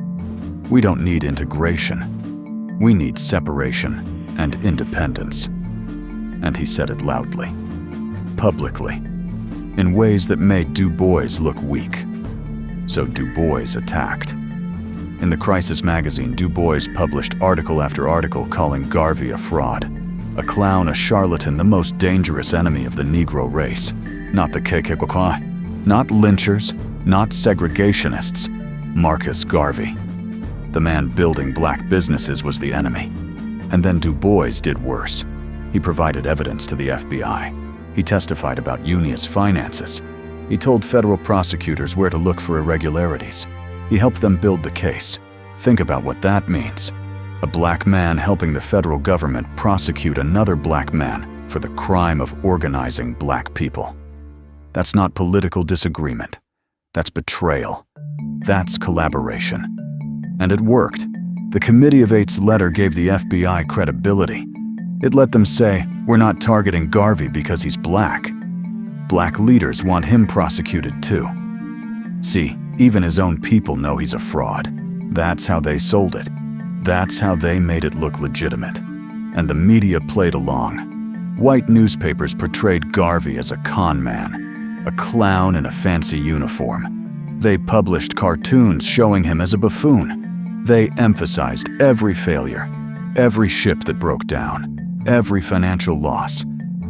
We don't need integration. We need separation and independence. And he said it loudly, publicly, in ways that made Du Bois look weak. So Du Bois attacked. In the Crisis magazine, Du Bois published article after article calling Garvey a fraud, a clown, a charlatan, the most dangerous enemy of the Negro race. Not the KKK, not lynchers, not segregationists, Marcus Garvey. The man building black businesses was the enemy. And then Du Bois did worse. He provided evidence to the FBI. He testified about UNIA's finances. He told federal prosecutors where to look for irregularities. He helped them build the case. Think about what that means. A black man helping the federal government prosecute another black man for the crime of organizing black people. That's not political disagreement. That's betrayal. That's collaboration. And it worked. The Committee of Eight's letter gave the FBI credibility. It let them say, we're not targeting Garvey because he's black. Black leaders want him prosecuted too. See, even his own people know he's a fraud. That's how they sold it. That's how they made it look legitimate. And the media played along. White newspapers portrayed Garvey as a con man, a clown in a fancy uniform. They published cartoons showing him as a buffoon. They emphasized every failure, every ship that broke down, every financial loss.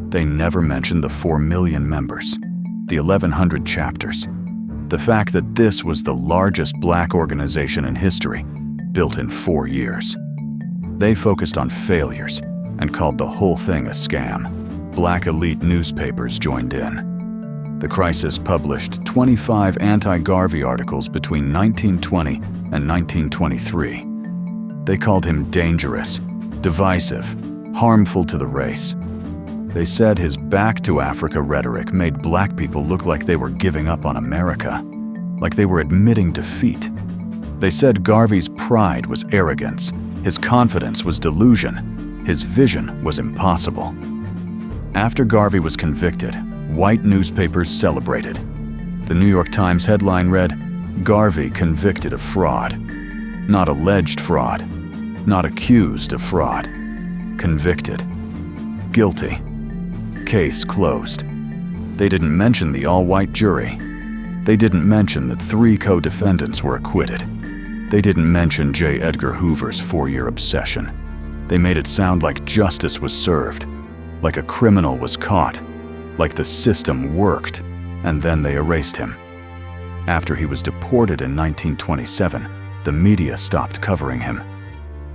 They never mentioned the 4 million members, the 1,100 chapters, the fact that this was the largest black organization in history, built in 4 years. They focused on failures and called the whole thing a scam. Black elite newspapers joined in. The Crisis published 25 anti-Garvey articles between 1920 and 1923. They called him dangerous, divisive, harmful to the race. They said his back to Africa rhetoric made black people look like they were giving up on America, like they were admitting defeat. They said Garvey's pride was arrogance, his confidence was delusion, his vision was impossible. After Garvey was convicted, white newspapers celebrated. The New York Times headline read, "Garvey convicted of fraud." Not alleged fraud, not accused of fraud. Convicted. Guilty. Case closed. They didn't mention the all-white jury. They didn't mention that 3 co-defendants were acquitted. They didn't mention J. Edgar Hoover's 4-year obsession. They made it sound like justice was served, like a criminal was caught, like the system worked, and then they erased him. After he was deported in 1927, the media stopped covering him.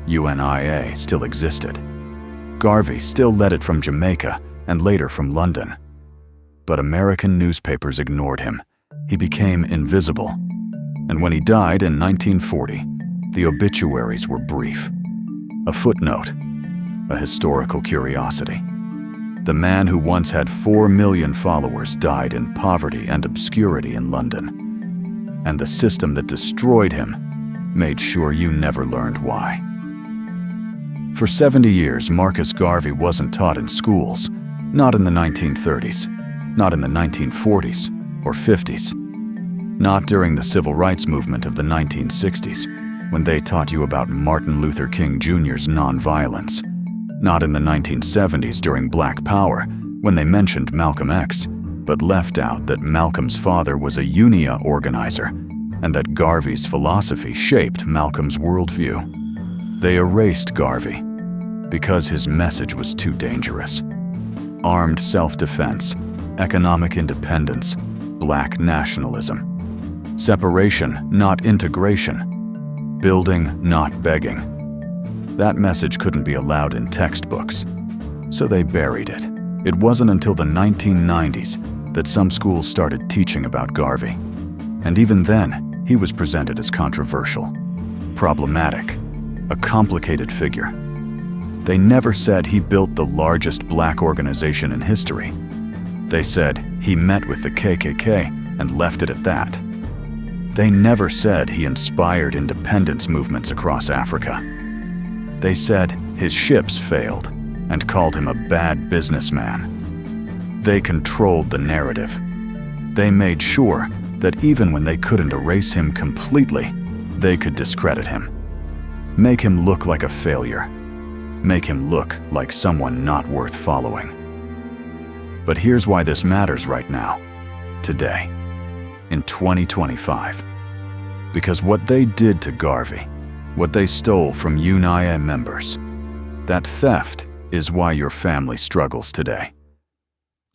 UNIA still existed. Garvey still led it from Jamaica and later from London. But American newspapers ignored him. He became invisible. And when he died in 1940, the obituaries were brief. A footnote, a historical curiosity. The man who once had 4 million followers died in poverty and obscurity in London. And the system that destroyed him made sure you never learned why. For 70 years, Marcus Garvey wasn't taught in schools, not in the 1930s, not in the 1940s or 50s, not during the civil rights movement of the 1960s, when they taught you about Martin Luther King Jr.'s nonviolence, not in the 1970s during Black Power, when they mentioned Malcolm X, but left out that Malcolm's father was a UNIA organizer and that Garvey's philosophy shaped Malcolm's worldview. They erased Garvey because his message was too dangerous. Armed self-defense, economic independence, black nationalism. Separation, not integration. Building, not begging. That message couldn't be allowed in textbooks, so they buried it. It wasn't until the 1990s that some schools started teaching about Garvey. And even then, he was presented as controversial, problematic, a complicated figure. They never said he built the largest black organization in history. They said he met with the KKK and left it at that. They never said he inspired independence movements across Africa. They said his ships failed and called him a bad businessman. They controlled the narrative. They made sure that even when they couldn't erase him completely, they could discredit him. Make him look like a failure. Make him look like someone not worth following. But here's why this matters right now, today, in 2025. Because what they did to Garvey, what they stole from UNIA members, that theft is why your family struggles today.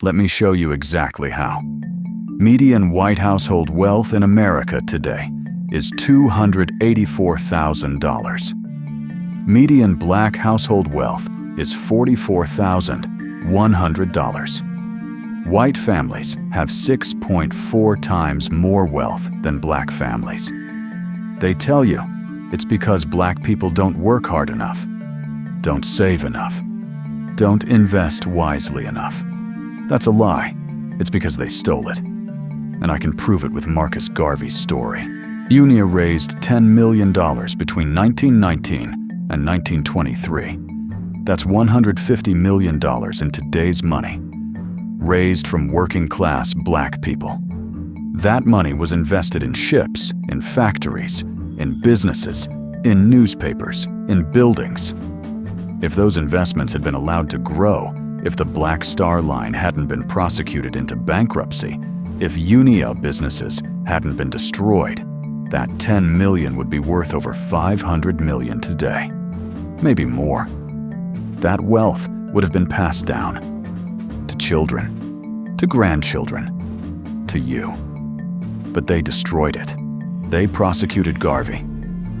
Let me show you exactly how. Median white household wealth in America today is $284,000. Median black household wealth is $44,100. White families have 6.4 times more wealth than black families. They tell you it's because black people don't work hard enough, don't save enough, don't invest wisely enough. That's a lie. It's because they stole it. And I can prove it with Marcus Garvey's story. UNIA raised $10 million between 1919 and 1923. That's $150 million in today's money, raised from working-class black people. That money was invested in ships, in factories, in businesses, in newspapers, in buildings. If those investments had been allowed to grow, if the Black Star Line hadn't been prosecuted into bankruptcy, if UNIA businesses hadn't been destroyed, that $10 million would be worth over $500 million today. Maybe more. That wealth would have been passed down to children, to grandchildren, to you. But they destroyed it. They prosecuted Garvey.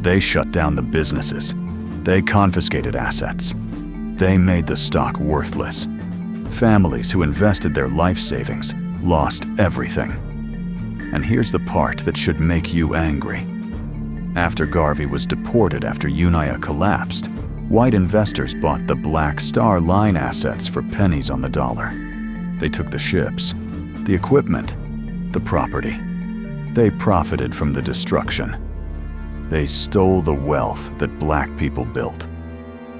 They shut down the businesses. They confiscated assets. They made the stock worthless. Families who invested their life savings lost everything. And here's the part that should make you angry. After Garvey was deported after UNIA collapsed, white investors bought the Black Star Line assets for pennies on the dollar. They took the ships, the equipment, the property. They profited from the destruction. They stole the wealth that black people built.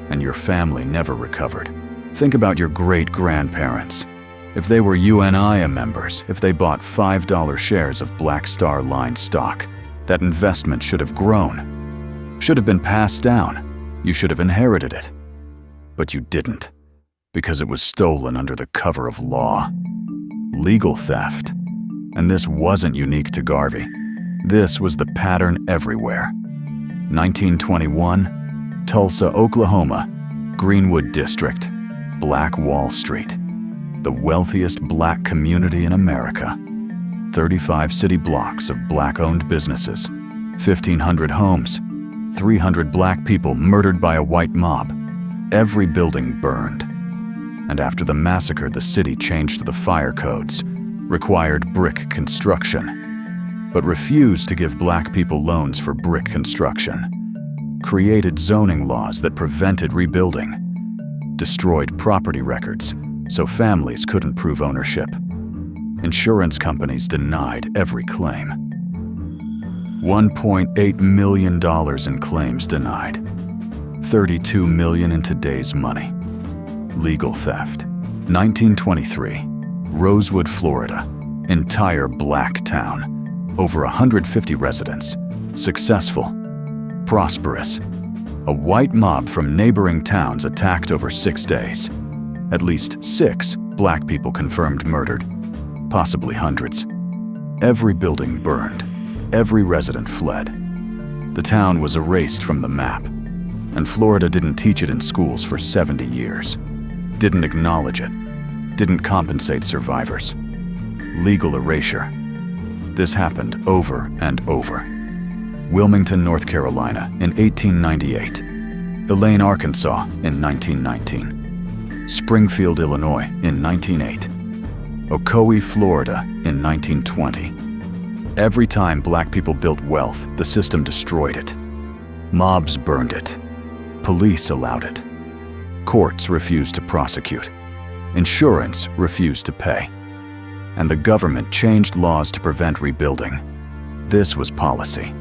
And your family never recovered. Think about your great-grandparents. If they were UNIA members, if they bought $5 shares of Black Star Line stock, that investment should have grown, should have been passed down. You should have inherited it. But you didn't, because it was stolen under the cover of law. Legal theft. And this wasn't unique to Garvey. This was the pattern everywhere. 1921, Tulsa, Oklahoma, Greenwood District, Black Wall Street, the wealthiest black community in America. 35 city blocks of black-owned businesses, 1,500 homes, 300 black people murdered by a white mob. Every building burned. And after the massacre, the city changed the fire codes, required brick construction, but refused to give black people loans for brick construction, created zoning laws that prevented rebuilding, destroyed property records so families couldn't prove ownership. Insurance companies denied every claim. $1.8 million in claims denied. $32 million in today's money. Legal theft. 1923, Rosewood, Florida. Entire black town. Over 150 residents. Successful. Prosperous. A white mob from neighboring towns attacked over 6 days. At least 6 black people confirmed murdered. Possibly hundreds. Every building burned. Every resident fled. The town was erased from the map. And Florida didn't teach it in schools for 70 years. Didn't acknowledge it. Didn't compensate survivors. Legal erasure. This happened over and over. Wilmington, North Carolina in 1898. Elaine, Arkansas in 1919. Springfield, Illinois in 1908. Ocoee, Florida in 1920. Every time black people built wealth, the system destroyed it. Mobs burned it. Police allowed it. Courts refused to prosecute. Insurance refused to pay. And the government changed laws to prevent rebuilding. This was policy.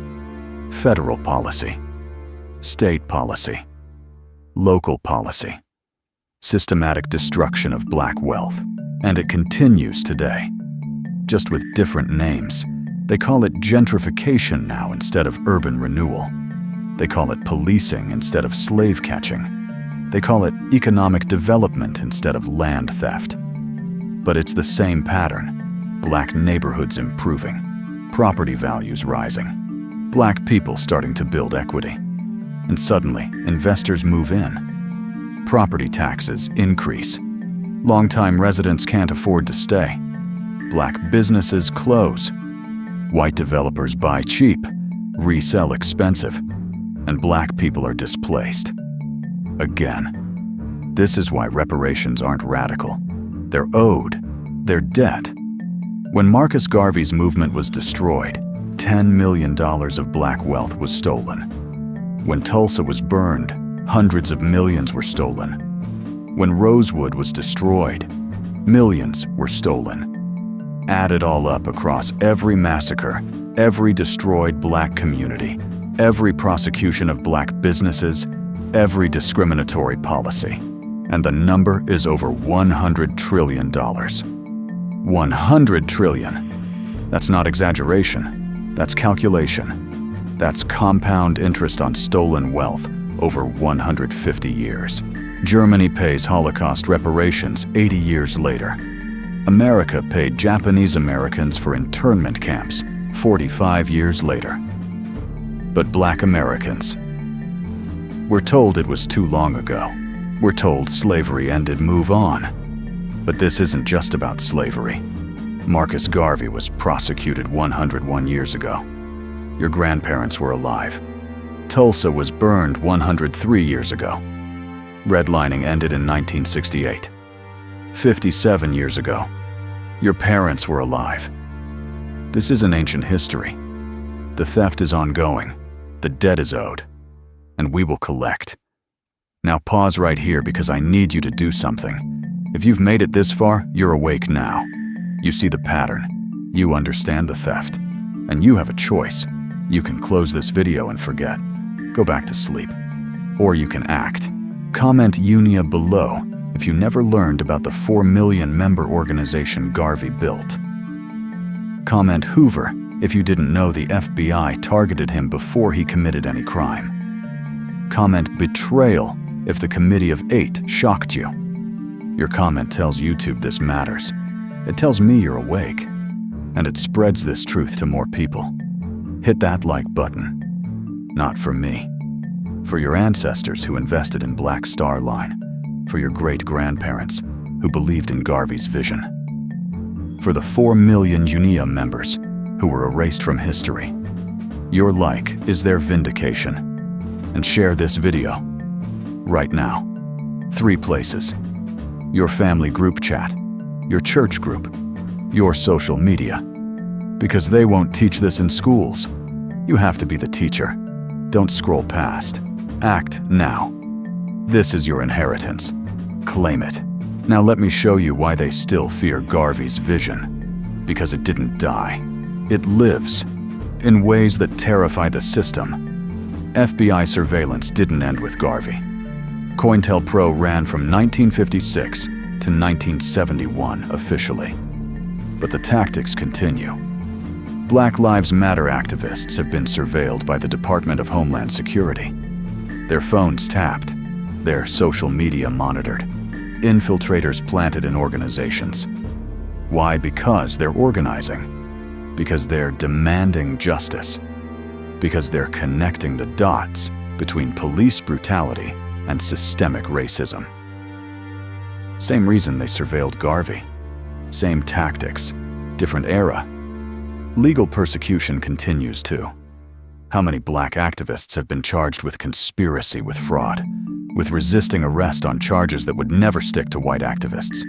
Federal policy. State policy. local policy, systematic destruction of black wealth. And it continues today, just with different names. They call it gentrification now instead of urban renewal. They call it policing instead of slave catching. They call it economic development instead of land theft. But it's the same pattern. Black neighborhoods improving, property values rising, black people starting to build equity. And suddenly, investors move in. Property taxes increase. Longtime residents can't afford to stay. Black businesses close. White developers buy cheap, resell expensive, and black people are displaced. Again. This is why reparations aren't radical. They're owed. They're debt. When Marcus Garvey's movement was destroyed, $10 million of black wealth was stolen. When Tulsa was burned, hundreds of millions were stolen. When Rosewood was destroyed, millions were stolen. Add it all up across every massacre, every destroyed black community, every prosecution of black businesses, every discriminatory policy, and the number is over $100 trillion. 100 trillion. That's not exaggeration. That's calculation. That's compound interest on stolen wealth over 150 years. Germany pays Holocaust reparations 80 years later. America paid Japanese Americans for internment camps 45 years later. But black Americans, we're told it was too long ago. We're told slavery ended, move on. But this isn't just about slavery. Marcus Garvey was prosecuted 101 years ago. Your grandparents were alive. Tulsa was burned 103 years ago. Redlining ended in 1968. 57 years ago. Your parents were alive. This isn't ancient history. The theft is ongoing. The debt is owed. And we will collect. Now pause right here because I need you to do something. If you've made it this far, you're awake now. You see the pattern. You understand the theft. And you have a choice. You can close this video and forget. Go back to sleep. Or you can act. Comment UNIA below if you never learned about the 4 million member organization Garvey built. Comment Hoover if you didn't know the FBI targeted him before he committed any crime. Comment betrayal if the Committee of 8 shocked you. Your comment tells YouTube this matters. It tells me you're awake. And it spreads this truth to more people. Hit that like button. Not for me. For your ancestors who invested in Black Star Line. For your great-grandparents who believed in Garvey's vision. For the 4 million UNIA members who were erased from history. Your like is their vindication. And share this video. Right now. 3 places. Your family group chat. Your church group. Your social media. Because they won't teach this in schools. You have to be the teacher. Don't scroll past. Act now. This is your inheritance. Claim it. Now let me show you why they still fear Garvey's vision. Because it didn't die. It lives. In ways that terrify the system. FBI surveillance didn't end with Garvey. COINTELPRO ran from 1956 to 1971 officially. But the tactics continue. Black Lives Matter activists have been surveilled by the Department of Homeland Security. Their phones tapped, their social media monitored, infiltrators planted in organizations. Why? Because they're organizing. Because they're demanding justice. Because they're connecting the dots between police brutality and systemic racism. Same reason they surveilled Garvey. Same tactics, different era. Legal persecution continues too. How many black activists have been charged with conspiracy with fraud, with resisting arrest on charges that would never stick to white activists?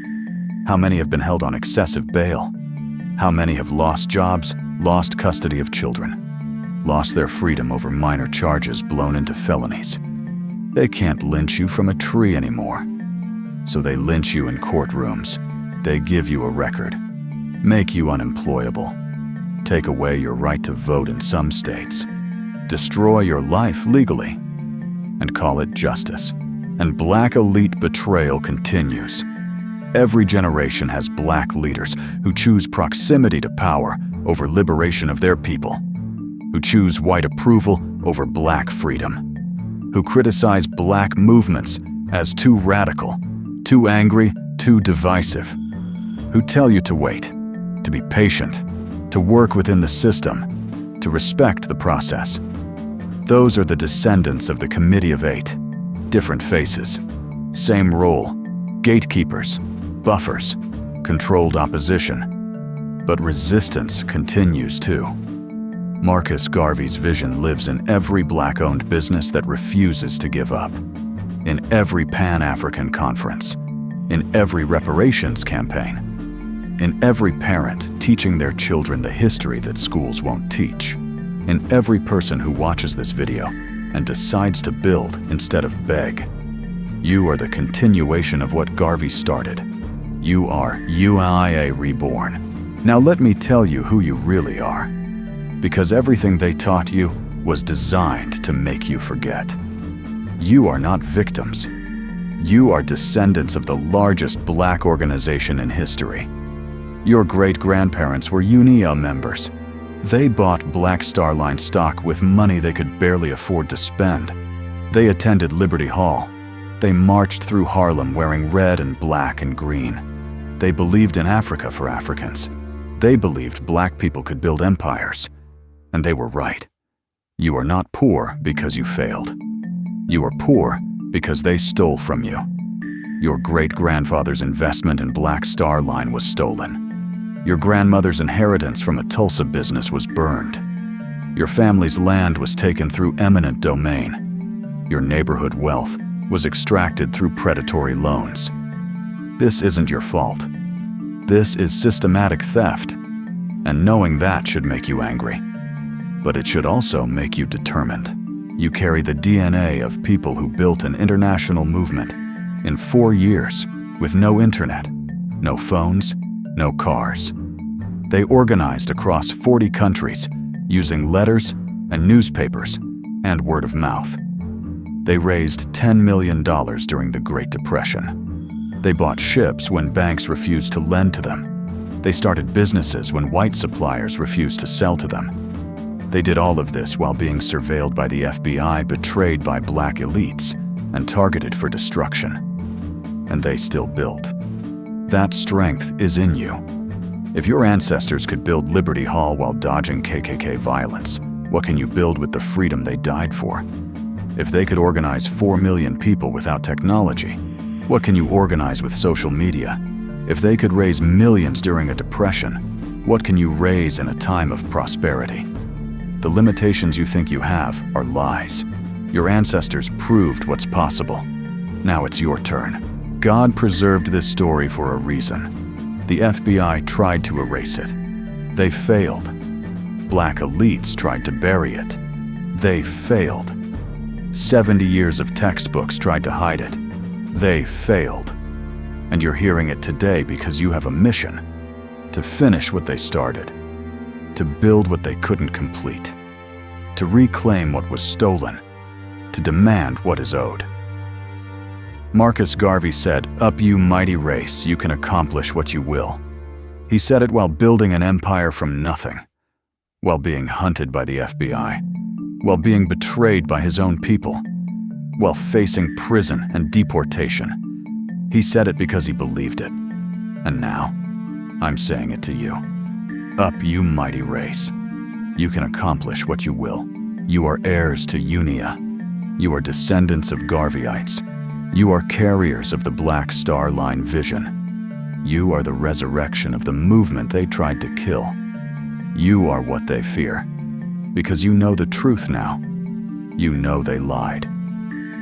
How many have been held on excessive bail? How many have lost jobs, lost custody of children, lost their freedom over minor charges blown into felonies? They can't lynch you from a tree anymore. So they lynch you in courtrooms. They give you a record, make you unemployable, take away your right to vote in some states, destroy your life legally, and call it justice. And black elite betrayal continues. Every generation has black leaders who choose proximity to power over liberation of their people, who choose white approval over black freedom, who criticize black movements as too radical, too angry, too divisive, who tell you to wait, to be patient, to work within the system, to respect the process. Those are the descendants of the Committee of Eight. Different faces, same role, gatekeepers, buffers, controlled opposition. But resistance continues too. Marcus Garvey's vision lives in every black-owned business that refuses to give up, in every Pan-African conference, in every reparations campaign, in every parent teaching their children the history that schools won't teach, in every person who watches this video and decides to build instead of beg. You are the continuation of what Garvey started. You are UNIA reborn. Now let me tell you who you really are, because everything they taught you was designed to make you forget. You are not victims. You are descendants of the largest black organization in history. Your great-grandparents were UNIA members. They bought Black Star Line stock with money they could barely afford to spend. They attended Liberty Hall. They marched through Harlem wearing red and black and green. They believed in Africa for Africans. They believed black people could build empires. And they were right. You are not poor because you failed. You are poor because they stole from you. Your great-grandfather's investment in Black Star Line was stolen. Your grandmother's inheritance from a Tulsa business was burned. Your family's land was taken through eminent domain. Your neighborhood wealth was extracted through predatory loans. This isn't your fault. This is systematic theft, and knowing that should make you angry. But it should also make you determined. You carry the DNA of people who built an international movement in 4 years with no internet, no phones, no cars. They organized across 40 countries using letters and newspapers and word of mouth. They raised $10 million during the Great Depression. They bought ships when banks refused to lend to them. They started businesses when white suppliers refused to sell to them. They did all of this while being surveilled by the FBI, betrayed by black elites, and targeted for destruction. And they still built. That strength is in you. If your ancestors could build Liberty Hall while dodging KKK violence, what can you build with the freedom they died for? If they could organize 4 million people without technology, what can you organize with social media? If they could raise millions during a depression, what can you raise in a time of prosperity? The limitations you think you have are lies. Your ancestors proved what's possible. Now it's your turn. God preserved this story for a reason. The FBI tried to erase it. They failed. Black elites tried to bury it. They failed. 70 years of textbooks tried to hide it. They failed. And you're hearing it today because you have a mission to finish what they started, to build what they couldn't complete, to reclaim what was stolen, to demand what is owed. Marcus Garvey said, "Up, you mighty race, you can accomplish what you will." He said it while building an empire from nothing, while being hunted by the FBI, while being betrayed by his own people, while facing prison and deportation. He said it because he believed it. And now, I'm saying it to you. Up, you mighty race. You can accomplish what you will. You are heirs to UNIA. You are descendants of Garveyites. You are carriers of the Black Star Line vision. You are the resurrection of the movement they tried to kill. You are what they fear, because you know the truth now. You know they lied.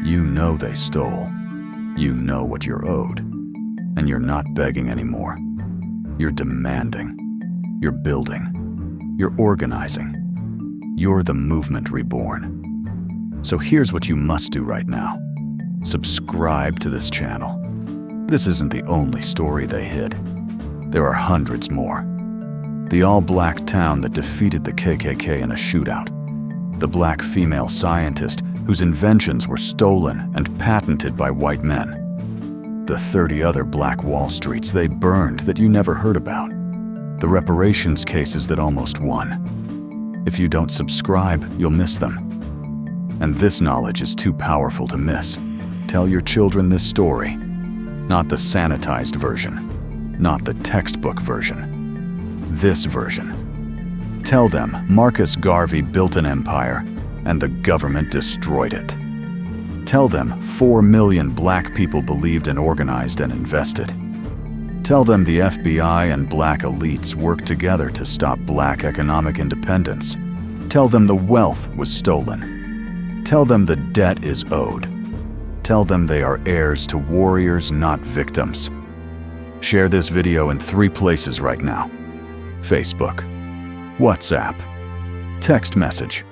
You know they stole. You know what you're owed. And you're not begging anymore. You're demanding. You're building. You're organizing. You're the movement reborn. So here's what you must do right now. Subscribe to this channel. This isn't the only story they hid. There are hundreds more. The all-black town that defeated the KKK in a shootout. The black female scientist whose inventions were stolen and patented by white men. The 30 other Black Wall Streets they burned that you never heard about. The reparations cases that almost won. If you don't subscribe, you'll miss them. And this knowledge is too powerful to miss. Tell your children this story. Not the sanitized version. Not the textbook version. This version. Tell them Marcus Garvey built an empire and the government destroyed it. Tell them 4 million Black people believed and organized and invested. Tell them the FBI and Black elites worked together to stop Black economic independence. Tell them the wealth was stolen. Tell them the debt is owed. Tell them they are heirs to warriors, not victims. Share this video in 3 places right now: Facebook, WhatsApp, text message.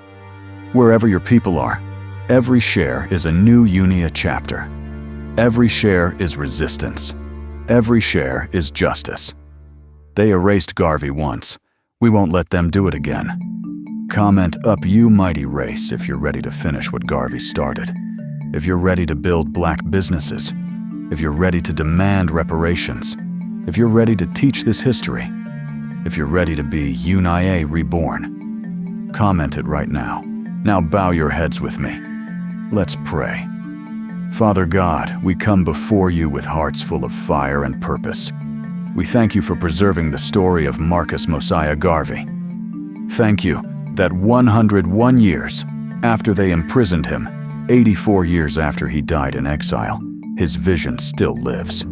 Wherever your people are, every share is a new UNIA chapter. Every share is resistance. Every share is justice. They erased Garvey once. We won't let them do it again. Comment up, you mighty race, if you're ready to finish what Garvey started. If you're ready to build Black businesses. If you're ready to demand reparations. If you're ready to teach this history. If you're ready to be UNIA reborn. Comment it right now. Now bow your heads with me. Let's pray. Father God, we come before you with hearts full of fire and purpose. We thank you for preserving the story of Marcus Mosiah Garvey. Thank you that 101 years after they imprisoned him, 84 years after he died in exile, his vision still lives.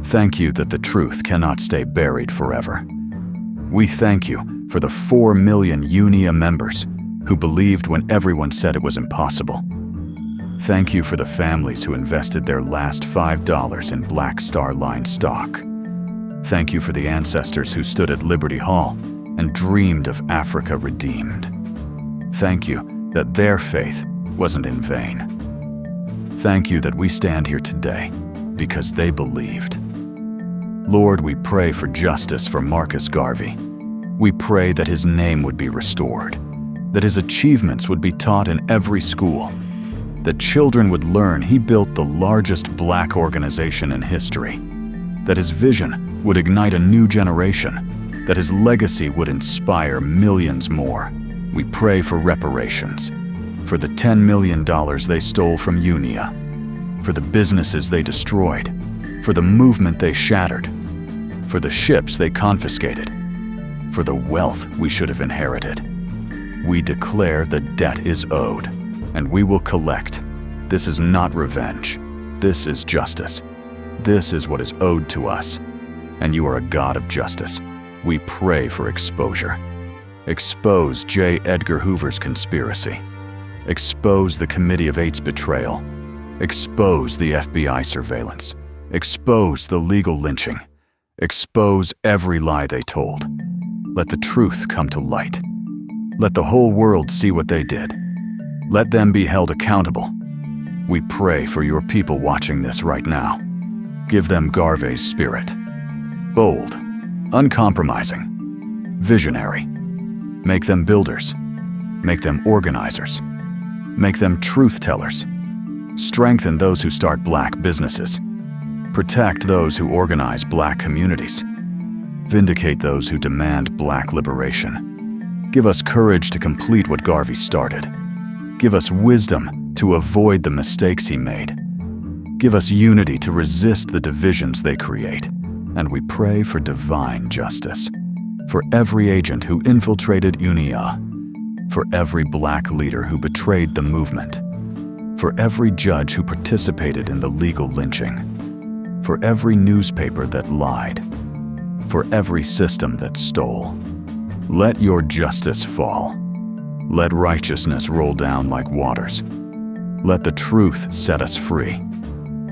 Thank you that the truth cannot stay buried forever. We thank you for the 4 million UNIA members who believed when everyone said it was impossible. Thank you for the families who invested their last $5 in Black Star Line stock. Thank you for the ancestors who stood at Liberty Hall and dreamed of Africa redeemed. Thank you that their faith wasn't in vain. Thank you that we stand here today because they believed. Lord, we pray for justice for Marcus Garvey. We pray that his name would be restored, that his achievements would be taught in every school, that children would learn he built the largest Black organization in history, that his vision would ignite a new generation, that his legacy would inspire millions more. We pray for reparations, for the $10 million they stole from UNIA, for the businesses they destroyed, for the movement they shattered, for the ships they confiscated, for the wealth we should have inherited. We declare the debt is owed, and we will collect. This is not revenge. This is justice. This is what is owed to us, and you are a God of justice. We pray for exposure. Expose J. Edgar Hoover's conspiracy. Expose the Committee of Eight's betrayal. Expose the FBI surveillance. Expose the legal lynching. Expose every lie they told. Let the truth come to light. Let the whole world see what they did. Let them be held accountable. We pray for your people watching this right now. Give them Garvey's spirit. Bold, uncompromising, visionary. Make them builders. Make them organizers. Make them truth tellers. Strengthen those who start Black businesses. Protect those who organize Black communities. Vindicate those who demand Black liberation. Give us courage to complete what Garvey started. Give us wisdom to avoid the mistakes he made. Give us unity to resist the divisions they create. And we pray for divine justice. For every agent who infiltrated UNIA. For every Black leader who betrayed the movement. For every judge who participated in the legal lynching. For every newspaper that lied. For every system that stole. Let your justice fall. Let righteousness roll down like waters. Let the truth set us free.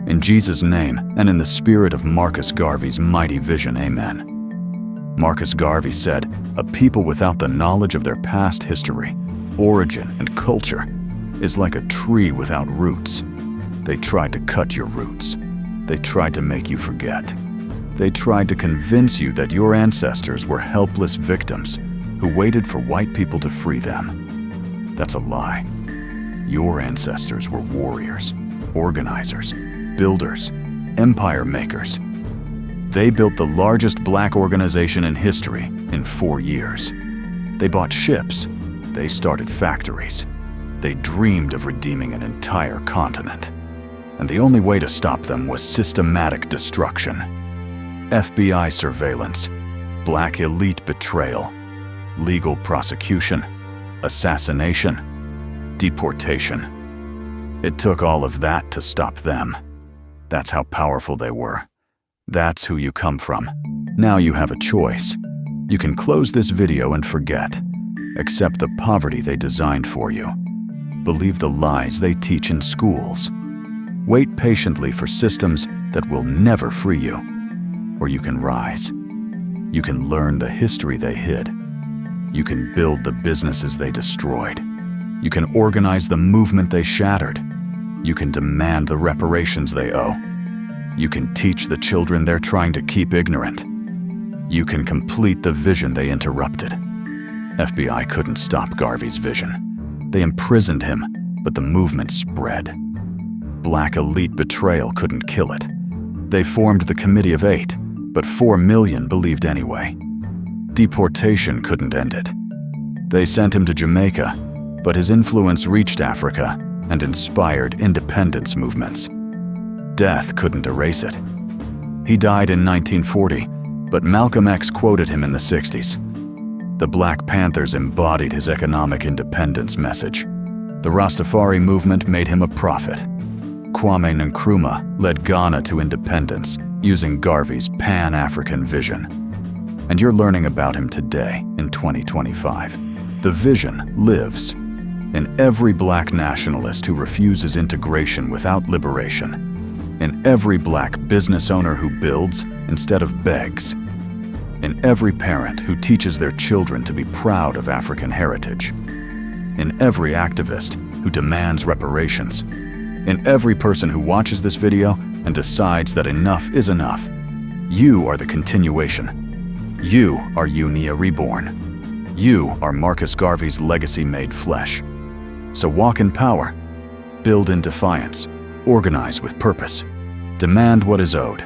In Jesus' name and in the spirit of Marcus Garvey's mighty vision, amen. Marcus Garvey said, "A people without the knowledge of their past history, origin, and culture is like a tree without roots. They tried to cut your roots. They tried to make you forget. They tried to convince you that your ancestors were helpless victims who waited for white people to free them. That's a lie. Your ancestors were warriors, organizers, builders, empire makers. They built the largest black organization in history in 4 years. They bought ships. They started factories. They dreamed of redeeming an entire continent. And the only way to stop them was systematic destruction. FBI surveillance, black elite betrayal, legal prosecution, assassination, deportation. It took all of that to stop them. That's how powerful they were. That's who you come from. Now you have a choice. You can close this video and forget. Accept the poverty they designed for you. Believe the lies they teach in schools. Wait patiently for systems that will never free you. Or you can rise. You can learn the history they hid. You can build the businesses they destroyed. You can organize the movement they shattered. You can demand the reparations they owe. You can teach the children they're trying to keep ignorant. You can complete the vision they interrupted. FBI couldn't stop Garvey's vision. They imprisoned him, but the movement spread. Black elite betrayal couldn't kill it. They formed the Committee of 8, but 4 million believed anyway. Deportation couldn't end it. They sent him to Jamaica, but his influence reached Africa and inspired independence movements. Death couldn't erase it. He died in 1940, but Malcolm X quoted him in the 60s. The Black Panthers embodied his economic independence message. The Rastafari movement made him a prophet. Kwame Nkrumah led Ghana to independence using Garvey's Pan-African vision. And you're learning about him today in 2025. The vision lives in every black nationalist who refuses integration without liberation, in every black business owner who builds instead of begs, in every parent who teaches their children to be proud of African heritage, in every activist who demands reparations, in every person who watches this video and decides that enough is enough. You are the continuation. You are UNIA reborn. You are Marcus Garvey's legacy made flesh. So walk in power, build in defiance, organize with purpose, demand what is owed,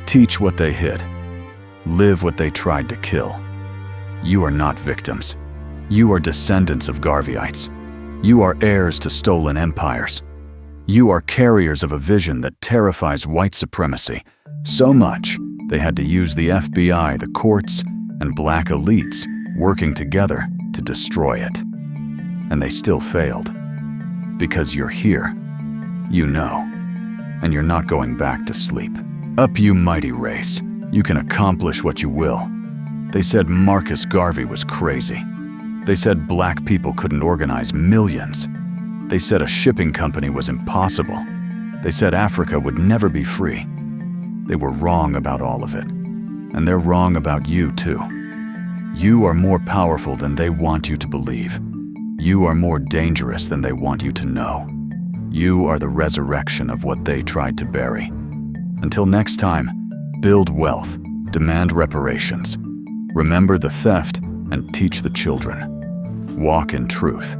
teach what they hid, live what they tried to kill. You are not victims. You are descendants of Garveyites. You are heirs to stolen empires. You are carriers of a vision that terrifies white supremacy so much they had to use the FBI, the courts, and black elites working together to destroy it. And they still failed. Because you're here. You know. And you're not going back to sleep. Up, you mighty race. You can accomplish what you will. They said Marcus Garvey was crazy. They said black people couldn't organize millions. They said a shipping company was impossible. They said Africa would never be free. They were wrong about all of it. And they're wrong about you too. You are more powerful than they want you to believe. You are more dangerous than they want you to know. You are the resurrection of what they tried to bury. Until next time, build wealth, demand reparations, remember the theft, and teach the children. Walk in truth.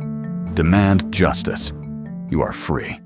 Demand justice. You are free.